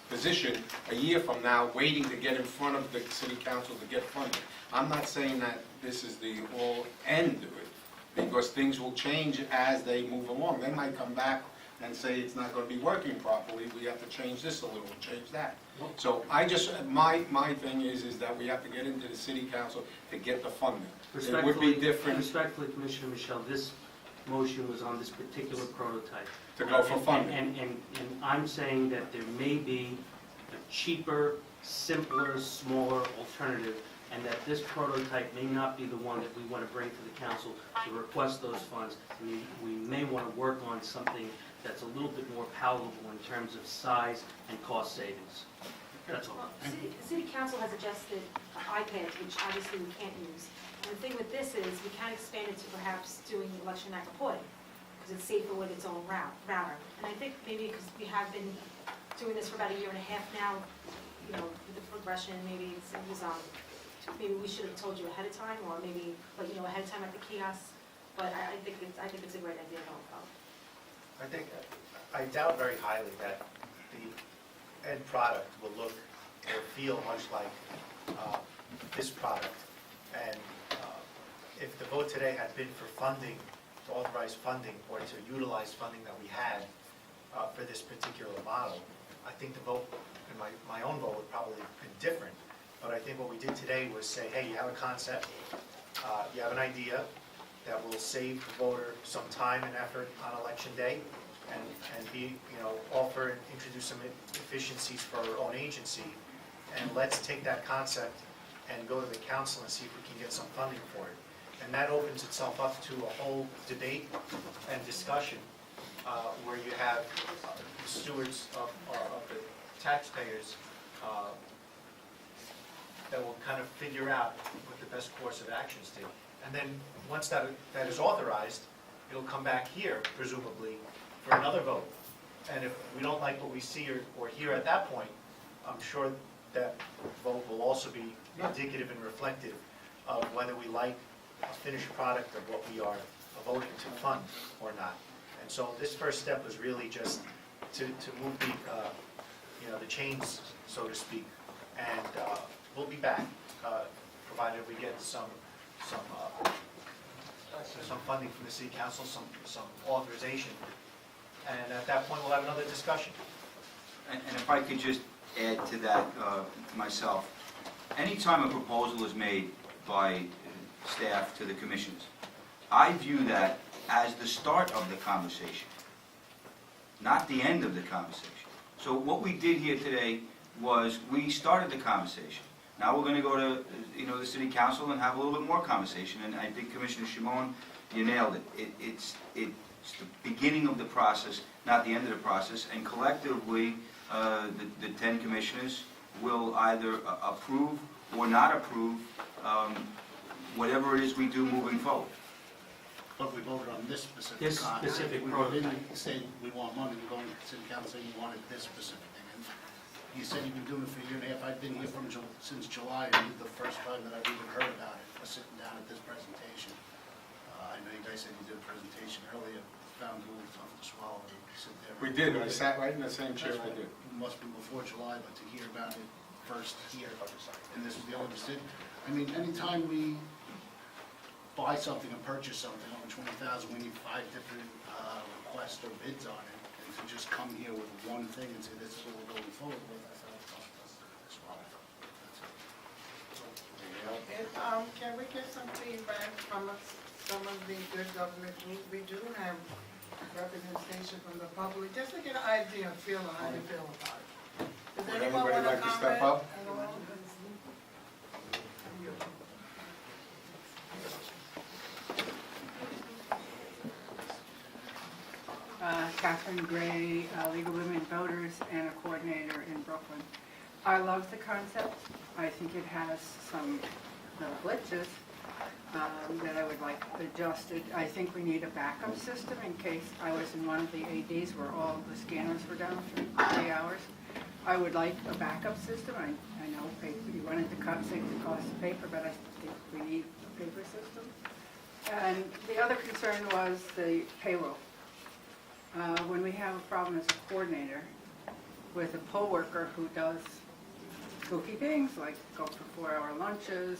position a year from now, waiting to get in front of the city council to get funding. I'm not saying that this is the all end of it, because things will change as they move along. They might come back and say it's not going to be working properly, we have to change this a little, change that. So I just, my thing is that we have to get into the city council to get the funding. It would be different Respectfully, Commissioner Michelle, this motion was on this particular prototype. to go for funding. And I'm saying that there may be a cheaper, simpler, smaller alternative, and that this prototype may not be the one that we want to bring to the council to request those funds. We may want to work on something that's a little bit more palatable in terms of size and cost savings. That's all. City council has suggested iPads, which obviously we can't use. And the thing with this is, we can expand it to perhaps doing election night reporting, because it's safer with its own router. And I think maybe because we have been doing this for about a year and a half now, you know, with the progression, maybe it was, maybe we should have told you ahead of time, or maybe let you know ahead of time at the kiosk. But I think it's a great idea though. I doubt very highly that the end product will look or feel much like this product. And if the vote today had been for funding, to authorize funding, or to utilize funding that we had for this particular model, I think the vote, and my own vote would probably have been different. But I think what we did today was say, hey, you have a concept, you have an idea that will save the voter some time and effort on election day, and be, you know, offer and introduce some efficiencies for our own agency. And let's take that concept and go to the council and see if we can get some funding for it. And that opens itself up to a whole debate and discussion where you have stewards of the taxpayers that will kind of figure out what the best course of action is to. And then once that is authorized, it'll come back here, presumably, for another vote. And if we don't like what we see or hear at that point, I'm sure that vote will also be indicative and reflective of whether we like a finished product of what we are voting to fund or not. And so this first step was really just to move the chains, so to speak. And we'll be back, provided we get some funding from the city council, some authorization. And at that point, we'll have another discussion. And if I could just add to that myself, anytime a proposal is made by staff to the commissioners, I view that as the start of the conversation, not the end of the conversation. So what we did here today was we started the conversation. Now we're going to go to the city council and have a little bit more conversation. And I think Commissioner Shimon, you nailed it. It's the beginning of the process, not the end of the process. And collectively, the 10 commissioners will either approve or not approve whatever it is we do moving forward. But we voted on this specific This concept. specific We prototype. didn't say we want money, we're going to the city council saying you wanted this specific thing. And you said you've been doing it for a year and a half. I've been here since July, and this is the first time that I've even heard about it, sitting down at this presentation. I know you guys said you did a presentation earlier, found it a little tough to swallow to sit there. We did, I sat right in the same chair I did. It must be before July, but to hear about it first here, and this is the only decision. I mean, anytime we buy something and purchase something over 20,000, we need 5 different requests or bids on it, and to just come here with one thing and say this is what we're going forward with, I thought that's why. Can we get some feedback from some of the good government groups? We do have representation from the public, just to get an idea, feel how you feel about it. Does Would anyone anybody want to like to step comment? up? Catherine Gray, League of Women Voters, and a coordinator in Brooklyn. I love the concept. I think it has some glitches that I would like adjusted. I think we need a backup system in case I was in one of the ADs where all the scanners were down for 3 hours. I would like a backup system. I know you wanted to save the cost of paper, but I think we need a paper system. And the other concern was the payroll. When we have a problem as a coordinator with a poll worker who does goofy things like go for 4-hour lunches,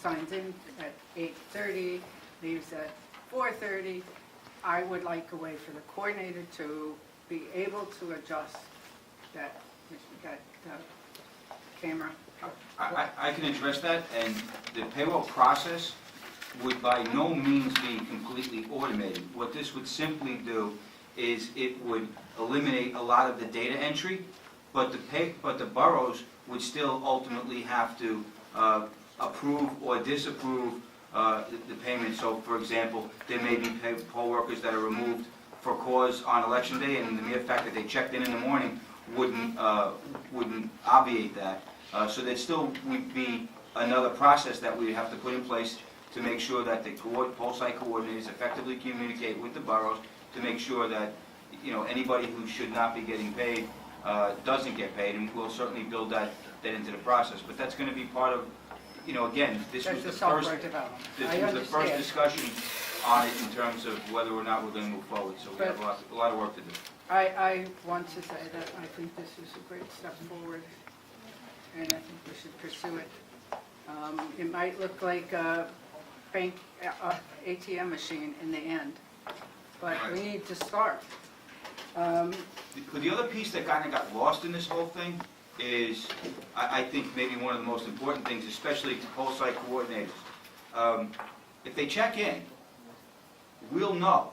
signs in at 8:30, leaves at 4:30, I would like a way for the coordinator to be able to adjust that camera. I can address that, and the payroll process would by no means be completely automated. What this would simply do is it would eliminate a lot of the data entry, but the boroughs would still ultimately have to approve or disapprove the payment. So, for example, there may be poll workers that are removed for cause on election day, and the mere fact that they checked in the morning wouldn't obviate that. So there still would be another process that we would have to put in place to make sure that the poll site coordinators effectively communicate with the boroughs to make sure that, you know, anybody who should not be getting paid doesn't get paid, and we'll certainly build that into the process. But that's going to be part of, you know, again, this was the first discussion on it in terms of whether or not we're going to move forward. So we have a lot of work to do. I want to say that I think this is a great step forward, and I think we should pursue it. It might look like a bank ATM machine in the end, but we need to start. The other piece that kind of got lost in this whole thing is, I think, maybe one of the most important things, especially to poll site coordinators. If they check in, we'll know,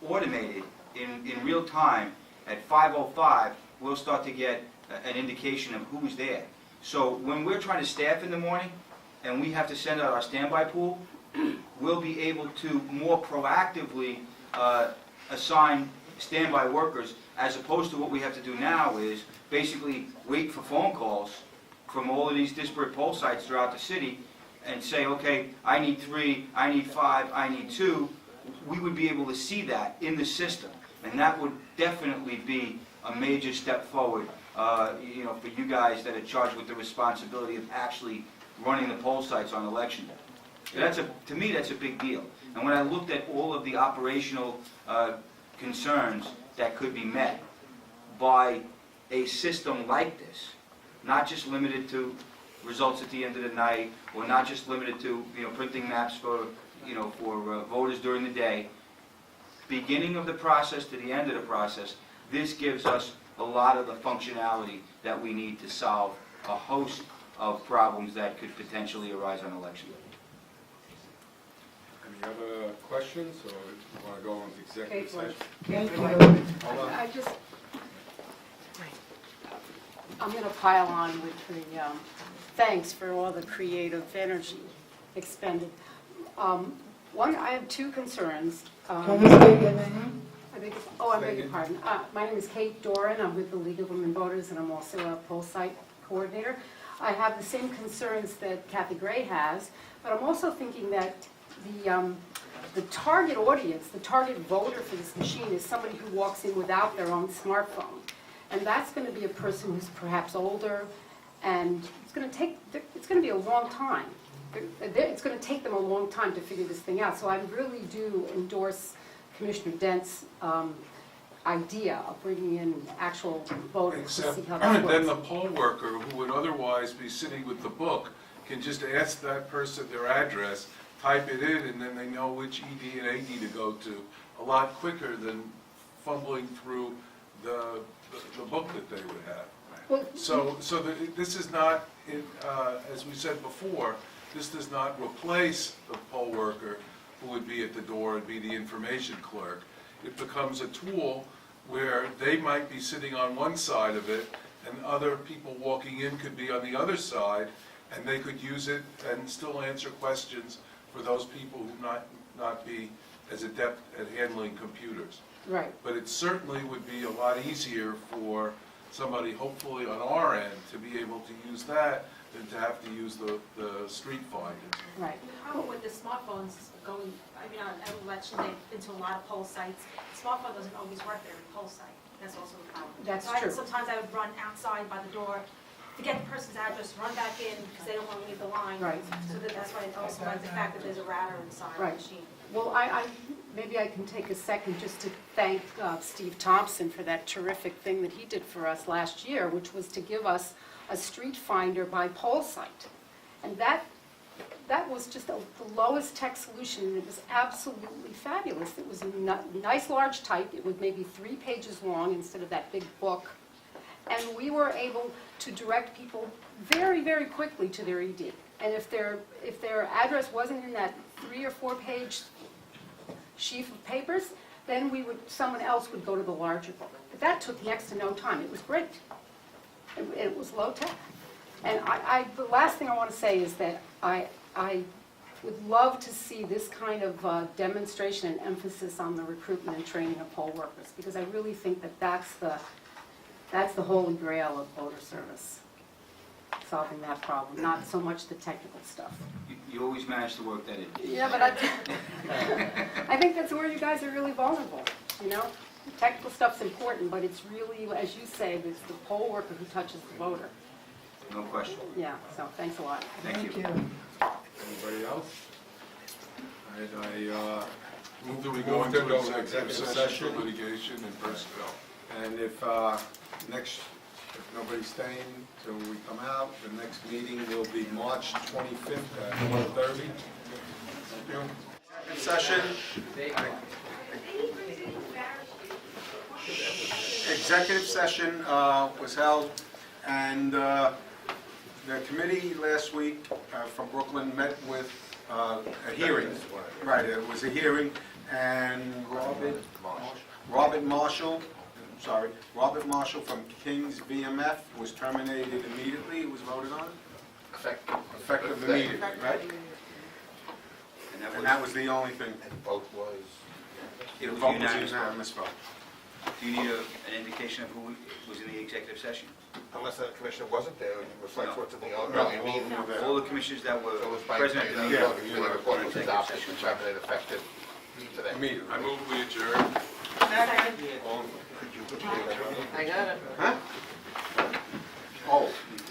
automated, in real time, at 5:05, we'll start to get an indication of who's there. So when we're trying to staff in the morning, and we have to send out our standby pool, we'll be able to more proactively assign standby workers, as opposed to what we have to do now is basically wait for phone calls from all of these disparate poll sites throughout the city and say, okay, I need 3, I need 5, I need 2. We would be able to see that in the system, and that would definitely be a major step forward, you know, for you guys that are charged with the responsibility of actually running the poll sites on election day. To me, that's a big deal. And when I looked at all of the operational concerns that could be met by a system like this, not just limited to results at the end of the night, or not just limited to, you know, printing maps for, you know, for voters during the day, beginning of the process to the end of the process, this gives us a lot of the functionality that we need to solve a host of problems that could potentially arise on election day. Any other questions, or you want to go into executive session? I'm going to pile on with the thanks for all the creative energy expended. I have 2 concerns. Can you state your name? I beg your pardon. My name is Kate Doran. I'm with the League of Women Voters, and I'm also a poll site coordinator. I have the same concerns that Kathy Gray has, but I'm also thinking that the target audience, the target voter for this machine is somebody who walks in without their own smartphone. And that's going to be a person who's perhaps older, and it's going to be a long time. It's going to take them a long time to figure this thing out. So I really do endorse Commissioner Dent's idea of bringing in actual voters to see how that works. Then the poll worker, who would otherwise be sitting with the book, can just ask that person their address, type it in, and then they know which ED and AD to go to a lot quicker than fumbling through the book that they would have. Well, This is not, as we said before, this does not replace the poll worker who would be at the door and be the information clerk. It becomes a tool where they might be sitting on one side of it, and other people walking in could be on the other side, and they could use it and still answer questions for those people who not be as adept at handling computers. Right. But it certainly would be a lot easier for somebody, hopefully on our end, to be able to use that than to have to use the street finder. Right. The problem with the smartphones going, I mean, on election day into a lot of poll sites, smartphone doesn't always work at every poll site. That's also the problem. That's So true. Sometimes I would run outside by the door to get the person's address, run back in because they don't want to leave the line. Right. So that's why I also like the fact that there's a router inside the Right. machine. Well, maybe I can take a second just to thank Steve Thompson for that terrific thing that he did for us last year, which was to give us a street finder by poll site. And that was just the lowest tech solution, and it was absolutely fabulous. It was nice large type. It was maybe 3 pages long instead of that big book. And we were able to direct people very, very quickly to their ED. And if their address wasn't in that 3 or 4 page sheaf of papers, then someone else would go to the larger book. But that took next to no time. It was great. It was low tech. And the last thing I want to say is that I would love to see this kind of demonstration and emphasis on the recruitment and training of poll workers, because I really think that that's the holy grail of voter service, solving that problem, not so much the technical stuff. You always manage to work that in. Yeah, but I think that's where you guys are really vulnerable, you know? The technical stuff's important, but it's really, as you say, it's the poll worker who touches the voter. No question. Yeah, so thanks a lot. Thank you. Anybody else? All right, I Move that we go move to into go executive session for litigation and personnel. And if nobody's staying till we come out, the next meeting will be March 25th at 1:30. Thank you. Session. Executive session was held, and the committee last week from Brooklyn met with a hearing. Right, it was a hearing, and Robert Marshall from King's VMF was terminated immediately. It was voted on? Effective immediately, right? And that was the only thing. And vote was? The vote was unanimous vote. Do you need an indication of who was in the executive session? Unless the commissioner wasn't there, it reflects what's in the No, earlier meeting. All the commissioners that were So it was by present at the meeting. the report was adopted, and terminated effective today. Immediately. I move we adjourn. I got it. Huh?